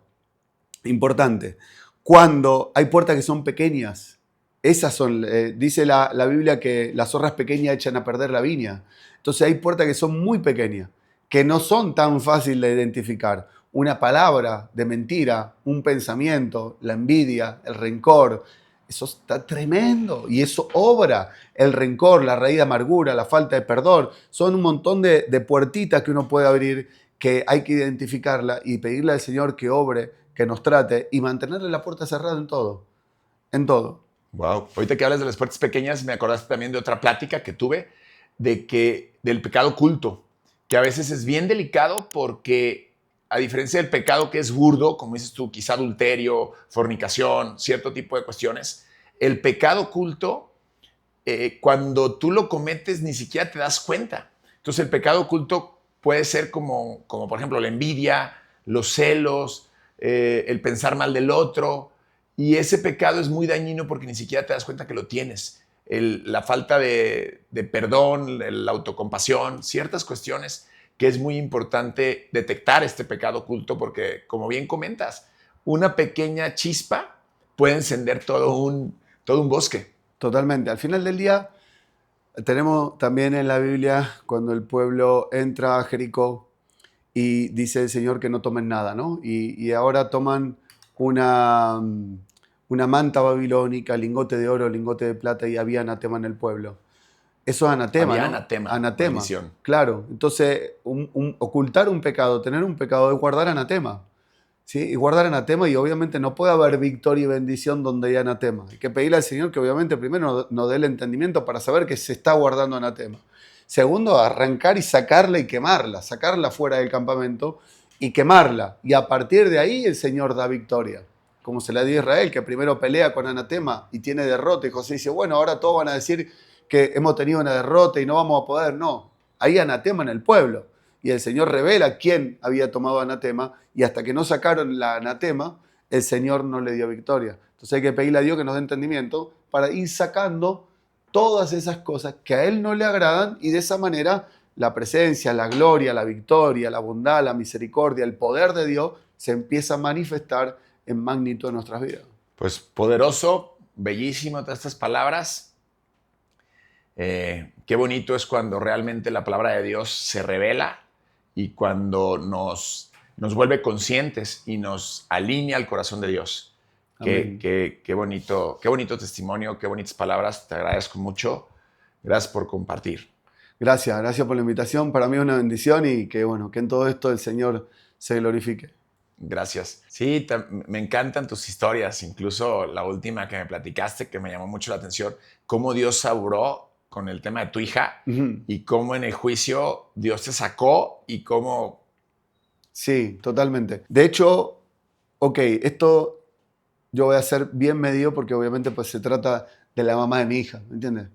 importante, cuando hay puertas que son pequeñas, esas son, dice la Biblia que las zorras pequeñas echan a perder la viña. Entonces hay puertas que son muy pequeñas, que no son tan fáciles de identificar. Una palabra de mentira, un pensamiento, la envidia, el rencor, eso está tremendo y eso obra. El rencor, la raíz de amargura, la falta de perdón, son un montón de puertitas que uno puede abrir, que hay que identificarla y pedirle al Señor que obre, que nos trate y mantenerle la puerta cerrada en todo. En todo. Wow. Ahorita que hablas de las puertas pequeñas, me acordaste también de otra plática que tuve del pecado oculto, que a veces es bien delicado porque, a diferencia del pecado que es burdo, como dices tú, quizá adulterio, fornicación, cierto tipo de cuestiones, el pecado oculto, cuando tú lo cometes, ni siquiera te das cuenta. Entonces, el pecado oculto puede ser como por ejemplo, la envidia, los celos, el pensar mal del otro. Y ese pecado es muy dañino porque ni siquiera te das cuenta que lo tienes. La falta de perdón, la autocompasión, ciertas cuestiones que es muy importante detectar este pecado oculto porque, como bien comentas, una pequeña chispa puede encender todo un bosque. Totalmente. Al final del día, tenemos también en la Biblia cuando el pueblo entra a Jericó y dice el Señor que no tomen nada, ¿no? Y ahora toman una manta babilónica, lingote de oro, lingote de plata, y había anatema en el pueblo. Eso es anatema, había ¿no? Anatema. Maldición. Claro. Entonces, ocultar un pecado, tener un pecado, es guardar anatema. ¿Sí? Y guardar anatema, y obviamente no puede haber victoria y bendición donde hay anatema. Hay que pedirle al Señor que obviamente primero nos dé el entendimiento para saber que se está guardando anatema. Segundo, arrancar y sacarla fuera del campamento y quemarla. Y a partir de ahí el Señor da victoria. como se la dio a Israel, que primero pelea con Anatema y tiene derrota, y José dice, bueno, ahora todos van a decir que hemos tenido una derrota y no vamos a poder. No, hay Anatema en el pueblo. Y el Señor revela quién había tomado Anatema, y hasta que no sacaron la Anatema, el Señor no le dio victoria. Entonces hay que pedirle a Dios que nos dé entendimiento para ir sacando todas esas cosas que a Él no le agradan, y de esa manera la presencia, la gloria, la victoria, la bondad, la misericordia, el poder de Dios se empieza a manifestar en magnitud en nuestras vidas. Pues poderoso, bellísimo todas estas palabras. Qué bonito es cuando realmente la palabra de Dios se revela y cuando nos vuelve conscientes y nos alinea al corazón de Dios. Qué bonito testimonio, qué bonitas palabras. Te agradezco mucho. Gracias por compartir. Gracias por la invitación. Para mí es una bendición, y que bueno, que en todo esto el Señor se glorifique. Gracias. Sí, me encantan tus historias, incluso la última que me platicaste, que me llamó mucho la atención, cómo Dios sabró con el tema de tu hija y cómo en el juicio Dios te sacó y cómo... Sí, totalmente. De hecho, esto yo voy a ser bien medido porque obviamente pues se trata de la mamá de mi hija, ¿me entiendes?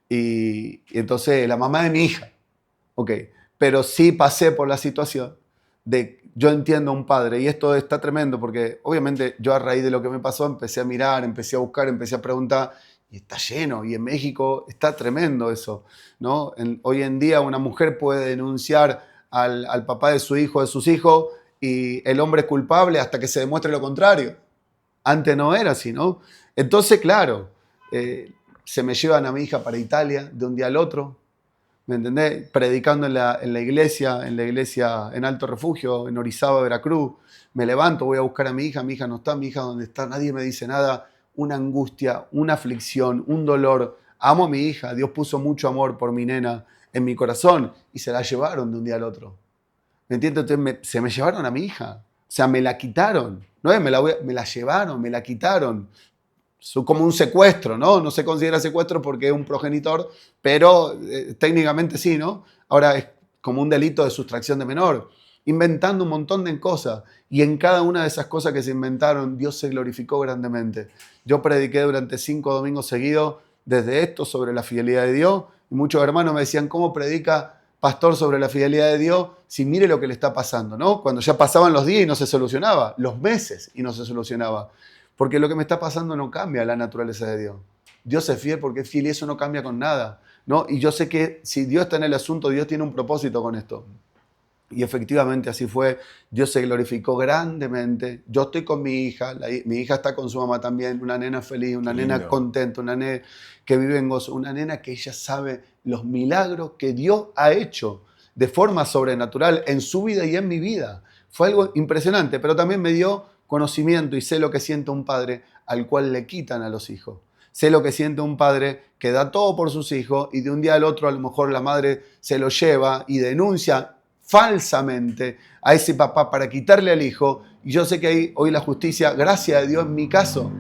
Y entonces la mamá de mi hija, pero sí pasé por la situación de, yo entiendo a un padre, y esto está tremendo porque obviamente yo a raíz de lo que me pasó empecé a mirar, empecé a buscar, empecé a preguntar, y está lleno, y en México está tremendo eso, ¿no? Hoy en día una mujer puede denunciar al papá de su hijo, de sus hijos, y el hombre es culpable hasta que se demuestre lo contrario. Antes no era así, ¿no? Entonces, claro, se me llevan a mi hija para Italia de un día al otro, ¿me entendés? Predicando en la iglesia en Alto Refugio, en Orizaba, Veracruz. Me levanto, voy a buscar a mi hija no está, mi hija ¿dónde está? Nadie me dice nada. Una angustia, una aflicción, un dolor. Amo a mi hija, Dios puso mucho amor por mi nena en mi corazón, y se la llevaron de un día al otro. ¿Me entiendes? Entonces se me llevaron a mi hija. O sea, me la quitaron. No es, me la llevaron, me la quitaron. Como un secuestro, ¿no? No se considera secuestro porque es un progenitor, pero técnicamente sí, ¿no? Ahora es como un delito de sustracción de menor. Inventando un montón de cosas. Y en cada una de esas cosas que se inventaron, Dios se glorificó grandemente. Yo prediqué durante 5 domingos seguidos desde esto sobre la fidelidad de Dios. Y muchos hermanos me decían, ¿cómo predica pastor sobre la fidelidad de Dios si mire lo que le está pasando, ¿no? Cuando ya pasaban los días y no se solucionaba, los meses y no se solucionaba. Porque lo que me está pasando no cambia la naturaleza de Dios. Dios es fiel porque es fiel, y eso no cambia con nada, ¿no? Y yo sé que si Dios está en el asunto, Dios tiene un propósito con esto. Y efectivamente así fue. Dios se glorificó grandemente. Yo estoy con mi hija, mi hija está con su mamá también, una nena feliz, una nena contenta, una nena que vive en gozo, una nena que ella sabe los milagros que Dios ha hecho de forma sobrenatural en su vida y en mi vida. Fue algo impresionante, pero también me dio conocimiento, y sé lo que siente un padre al cual le quitan a los hijos. Sé lo que siente un padre que da todo por sus hijos, y de un día al otro a lo mejor la madre se lo lleva y denuncia falsamente a ese papá para quitarle al hijo. Y yo sé que hoy la justicia, gracias a Dios en mi caso,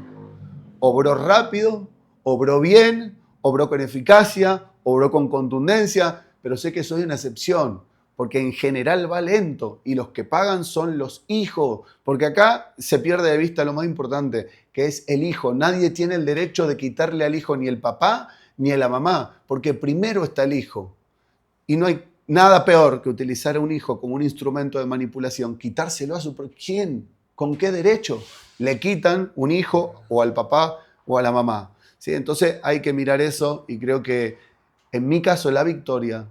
obró rápido, obró bien, obró con eficacia, obró con contundencia, pero sé que soy una excepción, porque en general va lento, y los que pagan son los hijos, porque acá se pierde de vista lo más importante, que es el hijo. Nadie tiene el derecho de quitarle al hijo, ni el papá ni a la mamá, porque primero está el hijo. Y no hay nada peor que utilizar a un hijo como un instrumento de manipulación, quitárselo a su... ¿Quién? ¿Con qué derecho le quitan un hijo o al papá o a la mamá? ¿Sí? Entonces hay que mirar eso, y creo que en mi caso la victoria,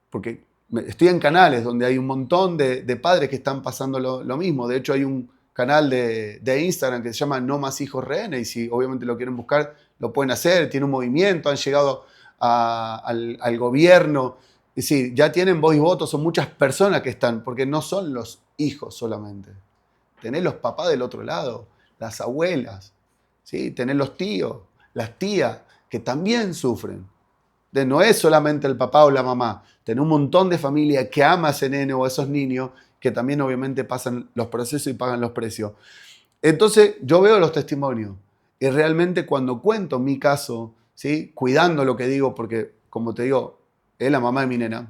porque estoy en canales donde hay un montón de padres que están pasando lo mismo. De hecho hay un canal de Instagram que se llama No Más Hijos Rehenes, y si obviamente lo quieren buscar, lo pueden hacer. Tiene un movimiento, han llegado al gobierno. Es decir, ya tienen voz y voto, son muchas personas que están, porque no son los hijos solamente. Tenés los papás del otro lado, las abuelas, ¿sí? Tenés los tíos, las tías, que también sufren. No es solamente el papá o la mamá, tenés un montón de familia que ama a ese nene o a esos niños, que también obviamente pasan los procesos y pagan los precios. Entonces yo veo los testimonios, y realmente cuando cuento mi caso, ¿sí? Cuidando lo que digo, porque como te digo, es la mamá de mi nena,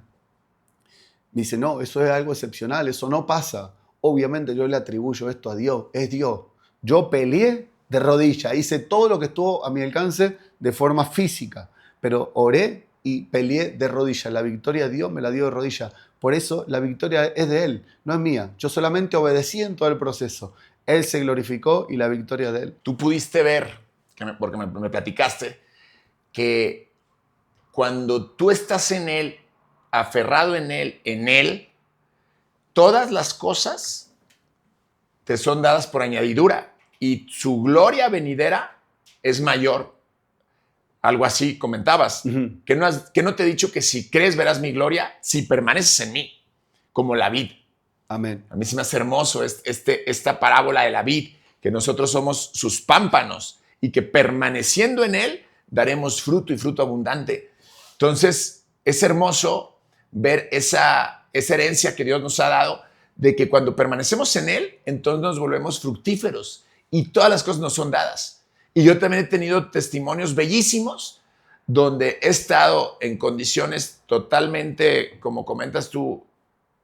me dice, no, eso es algo excepcional, eso no pasa. Obviamente yo le atribuyo esto a Dios, es Dios. Yo peleé de rodillas, hice todo lo que estuvo a mi alcance de forma física, pero oré y peleé de rodillas. La victoria Dios me la dio de rodillas. Por eso la victoria es de Él, no es mía. Yo solamente obedecí en todo el proceso. Él se glorificó y la victoria de Él. Tú pudiste ver, porque me platicaste, que cuando tú estás en Él, aferrado en Él, todas las cosas te son dadas por añadidura y su gloria venidera es mayor. Algo así comentabas, que no te he dicho que si crees verás mi gloria, si permaneces en mí, como la vid. Amén. A mí se me hace hermoso esta parábola de la vid, que nosotros somos sus pámpanos y que permaneciendo en él daremos fruto y fruto abundante. Entonces, es hermoso ver esa herencia que Dios nos ha dado, de que cuando permanecemos en él, entonces nos volvemos fructíferos y todas las cosas nos son dadas. Y yo también he tenido testimonios bellísimos donde he estado en condiciones totalmente, como comentas tú,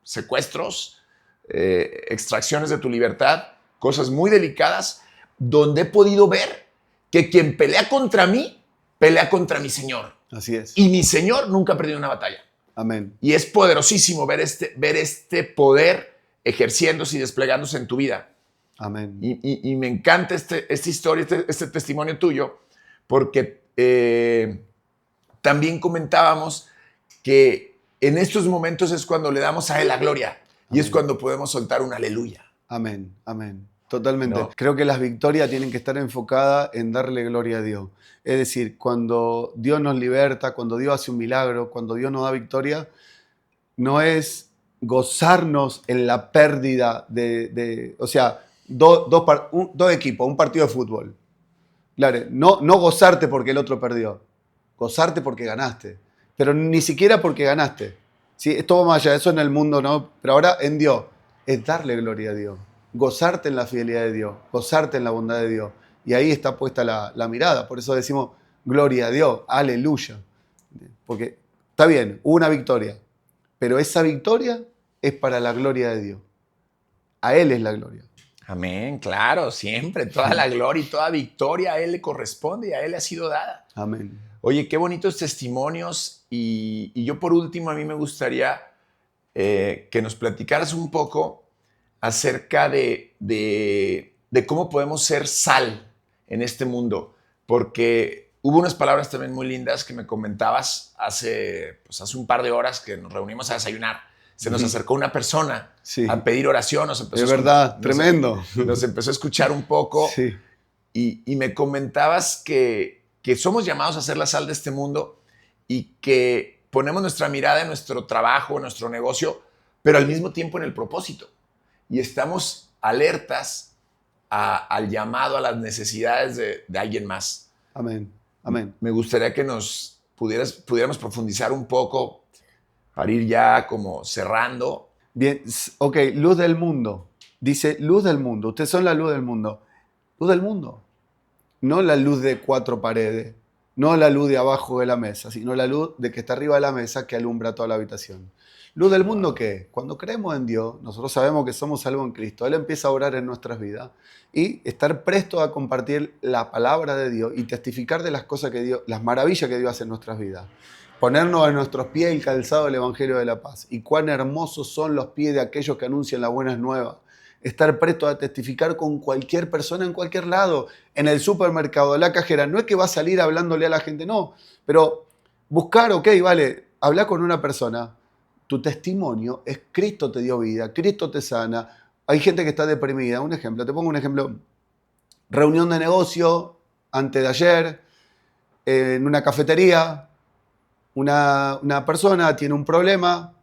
secuestros, extracciones de tu libertad, cosas muy delicadas, donde he podido ver que quien pelea contra mí, pelea contra mi Señor. Así es. Y mi Señor nunca ha perdido una batalla. Amén. Y es poderosísimo ver este poder ejerciéndose y desplegándose en tu vida. Amén. Y me encanta esta historia, este testimonio tuyo, porque también comentábamos que en estos momentos es cuando le damos a Él la gloria. Amén. Y es cuando podemos soltar un aleluya. Amén, amén. Totalmente. ¿No? Creo que las victorias tienen que estar enfocadas en darle gloria a Dios. Es decir, cuando Dios nos liberta, cuando Dios hace un milagro, cuando Dios nos da victoria, no es gozarnos en la pérdida o sea, dos equipos, un partido de fútbol. Claro, no gozarte porque el otro perdió, gozarte porque ganaste, pero ni siquiera porque ganaste. ¿Sí? Esto va más allá, eso en el mundo no, pero ahora en Dios es darle gloria a Dios, gozarte en la fidelidad de Dios, gozarte en la bondad de Dios. Y ahí está puesta la mirada, por eso decimos gloria a Dios, aleluya. Porque está bien, hubo una victoria, pero esa victoria es para la gloria de Dios. A Él es la gloria. Amén, claro, siempre. Toda la gloria y toda victoria a Él le corresponde y a Él le ha sido dada. Amén. Oye, qué bonitos testimonios. Y yo por último, a mí me gustaría que nos platicaras un poco acerca de cómo podemos ser sal en este mundo. Porque hubo unas palabras también muy lindas que me comentabas hace un par de horas que nos reunimos a desayunar. Se nos acercó una persona a pedir oración. Es verdad, tremendo. Nos empezó a escuchar un poco. Sí. Y me comentabas que somos llamados a ser la sal de este mundo y que ponemos nuestra mirada en nuestro trabajo, en nuestro negocio, pero al mismo tiempo en el propósito. Y estamos alertas al llamado, a las necesidades de alguien más. Amén, amén. Me gustaría que nos pudiéramos profundizar un poco para ir ya como cerrando. Bien, ok, luz del mundo. Dice luz del mundo. Ustedes son la luz del mundo. Luz del mundo. No la luz de 4 paredes. No la luz de abajo de la mesa, sino la luz de que está arriba de la mesa que alumbra toda la habitación. ¿Luz del mundo qué? Cuando creemos en Dios, nosotros sabemos que somos salvos en Cristo. Él empieza a orar en nuestras vidas y estar presto a compartir la palabra de Dios y testificar de las cosas que Dios, las maravillas que Dios hace en nuestras vidas. Ponernos en nuestros pies el calzado del Evangelio de la Paz. Y cuán hermosos son los pies de aquellos que anuncian las buenas nuevas. Estar presto a testificar con cualquier persona en cualquier lado, en el supermercado, en la cajera. No es que va a salir hablándole a la gente, no. Pero buscar, ok, vale, hablar con una persona. Tu testimonio es Cristo te dio vida, Cristo te sana. Hay gente que está deprimida. Un ejemplo, te pongo un ejemplo. Reunión de negocio, antes de ayer, en una cafetería. Una persona tiene un problema.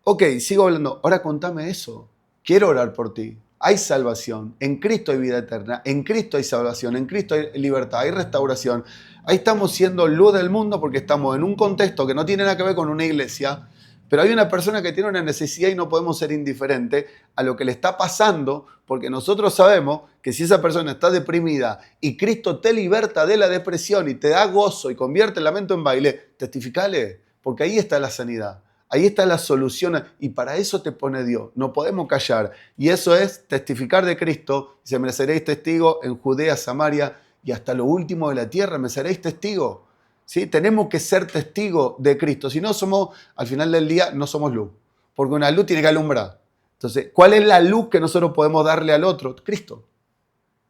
Ok, sigo hablando. Ahora contame eso. Quiero orar por ti. Hay salvación. En Cristo hay vida eterna. En Cristo hay salvación. En Cristo hay libertad. Hay restauración. Ahí estamos siendo luz del mundo porque estamos en un contexto que no tiene nada que ver con una iglesia. Pero hay una persona que tiene una necesidad y no podemos ser indiferentes a lo que le está pasando, porque nosotros sabemos que si esa persona está deprimida y Cristo te liberta de la depresión y te da gozo y convierte el lamento en baile, testificale, porque ahí está la sanidad. Ahí está la solución y para eso te pone Dios. No podemos callar. Y eso es testificar de Cristo. Dice, me seréis testigos en Judea, Samaria y hasta lo último de la tierra. Me seréis testigos. ¿Sí? Tenemos que ser testigos de Cristo. Si no somos, al final del día, no somos luz. Porque una luz tiene que alumbrar. Entonces, ¿cuál es la luz que nosotros podemos darle al otro? Cristo.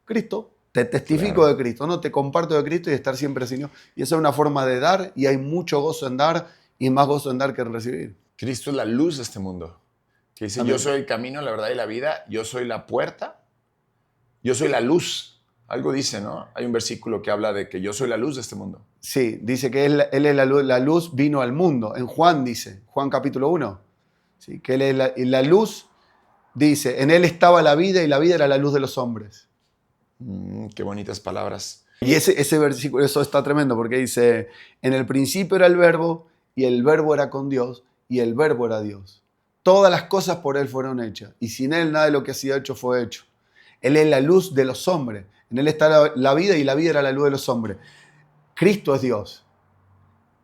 Cristo. Te testifico de Cristo, ¿no? Te comparto de Cristo y estar siempre Señor. Y esa es una forma de dar y hay mucho gozo en dar y más gozo en dar que en recibir. Cristo es la luz de este mundo. Que dice, Amén. yo soy el camino, la verdad y la vida. Yo soy la puerta. Yo soy la luz. Algo dice, ¿no? Hay un versículo que habla de que yo soy la luz de este mundo. Sí, dice que él es la luz vino al mundo. En Juan dice, Juan capítulo 1. Sí, que él es la luz, dice, en él estaba la vida y la vida era la luz de los hombres. Qué bonitas palabras. Y ese versículo, eso está tremendo porque dice, en el principio era el verbo y el verbo era con Dios y el verbo era Dios. Todas las cosas por él fueron hechas y sin él nada de lo que ha sido hecho fue hecho. Él es la luz de los hombres. En él está la vida y la vida era la luz de los hombres. Cristo es Dios,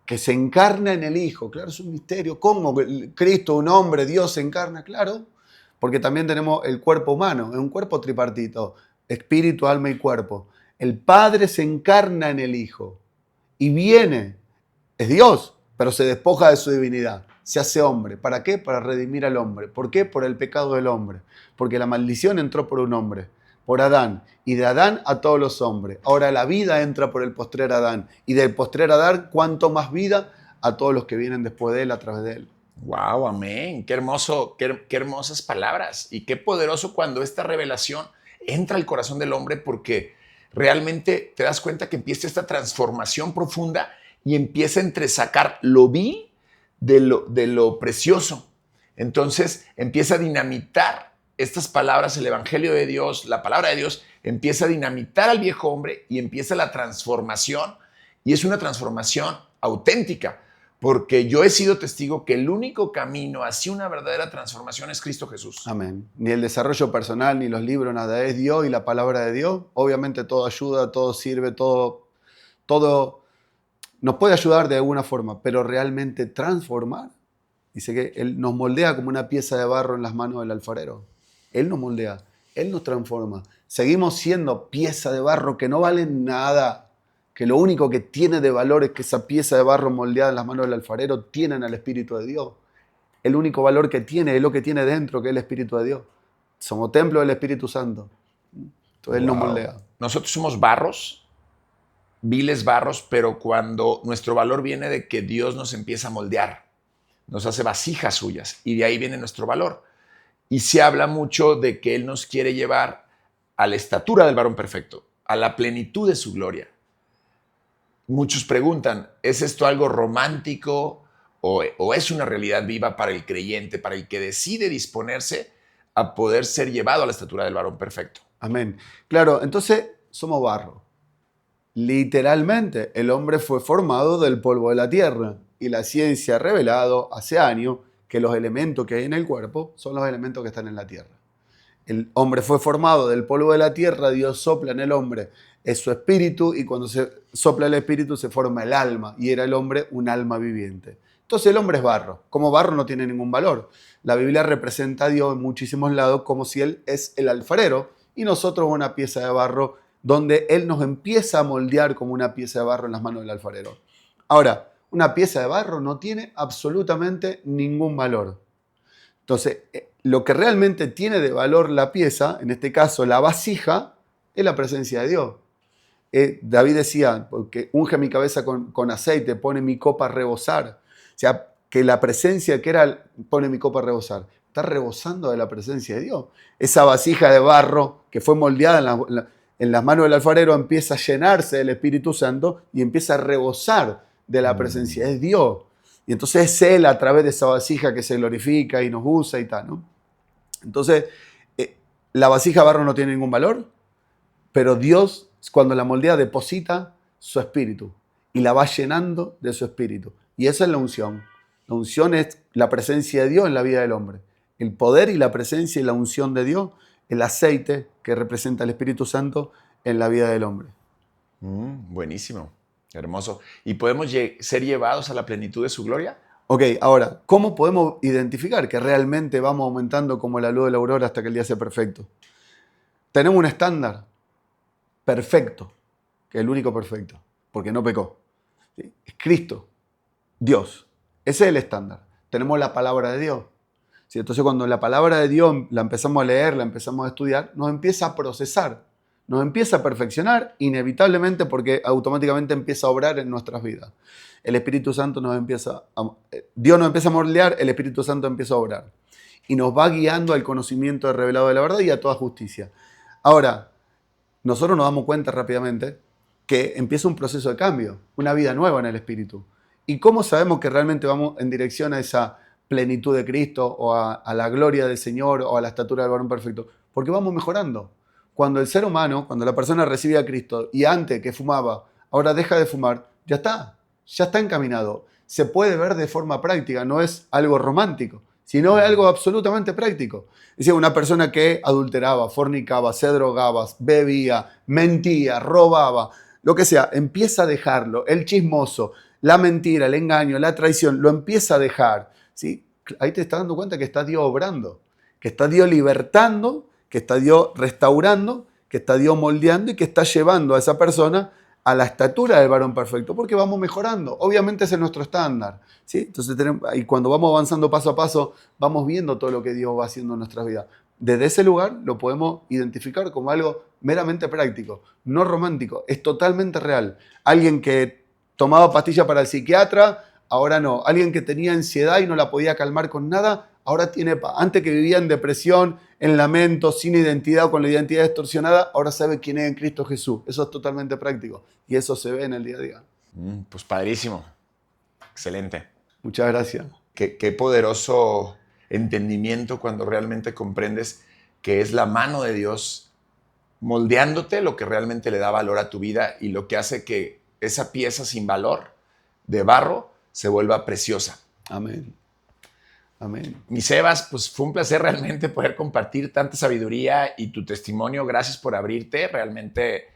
que se encarna en el Hijo. Claro, es un misterio. ¿Cómo Cristo, un hombre, Dios se encarna? Claro, porque también tenemos el cuerpo humano, es un cuerpo tripartito, espíritu, alma y cuerpo. El Padre se encarna en el Hijo y viene, es Dios, pero se despoja de su divinidad, se hace hombre. ¿Para qué? Para redimir al hombre. ¿Por qué? Por el pecado del hombre. Porque la maldición entró por un hombre, por Adán, y de Adán a todos los hombres. Ahora la vida entra por el postrer Adán, y del postrer Adán, cuánto más vida a todos los que vienen después de él, a través de él. Wow, amén. Qué hermoso, qué hermosas palabras. Y qué poderoso cuando esta revelación entra al corazón del hombre, porque realmente te das cuenta que empieza esta transformación profunda y empieza a entresacar lo vil de lo precioso. Entonces empieza a dinamitar estas palabras, el Evangelio de Dios, la palabra de Dios, empieza a dinamitar al viejo hombre y empieza la transformación. Y es una transformación auténtica, porque yo he sido testigo que el único camino hacia una verdadera transformación es Cristo Jesús. Amén. Ni el desarrollo personal, ni los libros, nada. Es Dios y la palabra de Dios. Obviamente todo ayuda, todo sirve, todo nos puede ayudar de alguna forma, pero realmente transformar. Dice que Él nos moldea como una pieza de barro en las manos del alfarero. Él nos moldea, Él nos transforma. Seguimos siendo pieza de barro que no vale nada, que lo único que tiene de valor es que esa pieza de barro moldeada en las manos del alfarero tienen al Espíritu de Dios. El único valor que tiene es lo que tiene dentro, que es el Espíritu de Dios. Somos templo del Espíritu Santo. Entonces Él nos moldea. Nosotros somos barros, viles barros, pero cuando nuestro valor viene de que Dios nos empieza a moldear, nos hace vasijas suyas y de ahí viene nuestro valor. Y se habla mucho de que Él nos quiere llevar a la estatura del varón perfecto, a la plenitud de su gloria. Muchos preguntan, ¿es esto algo romántico o es una realidad viva para el creyente, para el que decide disponerse a poder ser llevado a la estatura del varón perfecto? Amén. Claro, entonces somos barro. Literalmente, el hombre fue formado del polvo de la tierra y la ciencia ha revelado hace años que los elementos que hay en el cuerpo son los elementos que están en la tierra. El hombre fue formado del polvo de la tierra, Dios sopla en el hombre, es su espíritu y cuando se sopla el espíritu se forma el alma y era el hombre un alma viviente. Entonces el hombre es barro. Como barro no tiene ningún valor. La Biblia representa a Dios en muchísimos lados como si Él es el alfarero y nosotros una pieza de barro donde Él nos empieza a moldear como una pieza de barro en las manos del alfarero. Ahora, una pieza de barro no tiene absolutamente ningún valor. Entonces, lo que realmente tiene de valor la pieza, en este caso la vasija, es la presencia de Dios. David decía, porque unge mi cabeza con aceite, pone mi copa a rebosar. O sea, que la presencia que era, pone mi copa a rebosar. Está rebosando de la presencia de Dios. Esa vasija de barro que fue moldeada en las manos del alfarero empieza a llenarse del Espíritu Santo y empieza a rebosar de la presencia de Dios. Y entonces es Él a través de esa vasija que se glorifica y nos usa y tal, ¿no? Entonces, la vasija de barro no tiene ningún valor, pero Dios, cuando la moldea, deposita su espíritu y la va llenando de su espíritu. Y esa es la unción. La unción es la presencia de Dios en la vida del hombre. El poder y la presencia y la unción de Dios, el aceite que representa el Espíritu Santo en la vida del hombre. Buenísimo, hermoso. ¿Y podemos ser llevados a la plenitud de su gloria? Ok, ahora, ¿cómo podemos identificar que realmente vamos aumentando como la luz de la aurora hasta que el día sea perfecto? Tenemos un estándar perfecto, que es el único perfecto, porque no pecó. ¿Sí? Es Cristo, Dios. Ese es el estándar. Tenemos la palabra de Dios. ¿Sí? Entonces, cuando la palabra de Dios la empezamos a leer, la empezamos a estudiar, nos empieza a procesar, nos empieza a perfeccionar inevitablemente porque automáticamente empieza a obrar en nuestras vidas. El Espíritu Santo Dios nos empieza a moldear, el Espíritu Santo empieza a obrar. Y nos va guiando al conocimiento revelado de la verdad y a toda justicia. Ahora, nosotros nos damos cuenta rápidamente que empieza un proceso de cambio, una vida nueva en el Espíritu. ¿Y cómo sabemos que realmente vamos en dirección a esa plenitud de Cristo o a la gloria del Señor o a la estatura del varón perfecto? Porque vamos mejorando. Cuando el ser humano, cuando la persona recibe a Cristo y antes que fumaba, ahora deja de fumar, ya está encaminado. Se puede ver de forma práctica, no es algo romántico, sino es algo absolutamente práctico. Es decir, una persona que adulteraba, fornicaba, se drogaba, bebía, mentía, robaba, lo que sea, empieza a dejarlo. El chismoso, la mentira, el engaño, la traición, lo empieza a dejar. ¿Sí? Ahí te estás dando cuenta que está Dios obrando, que está Dios libertando, que está Dios restaurando, que está Dios moldeando y que está llevando a esa persona a la estatura del varón perfecto, porque vamos mejorando. Obviamente ese es nuestro estándar, ¿sí? Entonces, y cuando vamos avanzando paso a paso, vamos viendo todo lo que Dios va haciendo en nuestras vidas. Desde ese lugar lo podemos identificar como algo meramente práctico, no romántico, es totalmente real. Alguien que tomaba pastilla para el psiquiatra, ahora no. Alguien que tenía ansiedad y no la podía calmar con nada, ahora tiene paz. Antes que vivía en depresión, en lamento, sin identidad o con la identidad distorsionada, ahora sabe quién es en Cristo Jesús. Eso es totalmente práctico y eso se ve en el día a día. Pues padrísimo. Excelente. Muchas gracias. Qué poderoso entendimiento cuando realmente comprendes que es la mano de Dios moldeándote lo que realmente le da valor a tu vida y lo que hace que esa pieza sin valor de barro se vuelva preciosa. Amén. Amén. Mi Sebas, pues fue un placer realmente poder compartir tanta sabiduría y tu testimonio. Gracias por abrirte. Realmente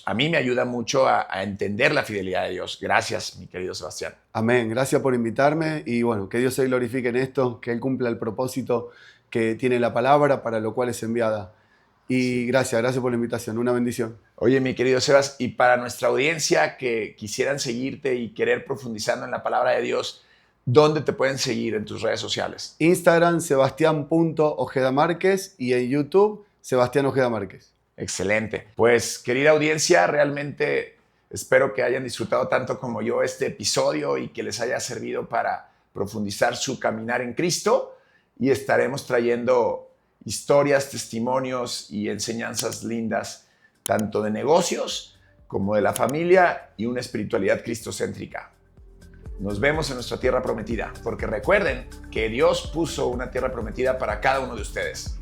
a mí me ayuda mucho a entender la fidelidad de Dios. Gracias, mi querido Sebastián. Amén. Gracias por invitarme y bueno, que Dios se glorifique en esto, que Él cumpla el propósito que tiene la palabra para lo cual es enviada. Y gracias por la invitación. Una bendición. Oye, mi querido Sebas, y para nuestra audiencia que quisieran seguirte y querer profundizando en la palabra de Dios, ¿dónde te pueden seguir en tus redes sociales? Instagram, Sebastián.Ojeda Márquez y en YouTube, Sebastián Ojeda Márquez. Excelente. Pues, querida audiencia, realmente espero que hayan disfrutado tanto como yo este episodio y que les haya servido para profundizar su caminar en Cristo. Y estaremos trayendo historias, testimonios y enseñanzas lindas, tanto de negocios como de la familia y una espiritualidad cristocéntrica. Nos vemos en nuestra tierra prometida, porque recuerden que Dios puso una tierra prometida para cada uno de ustedes.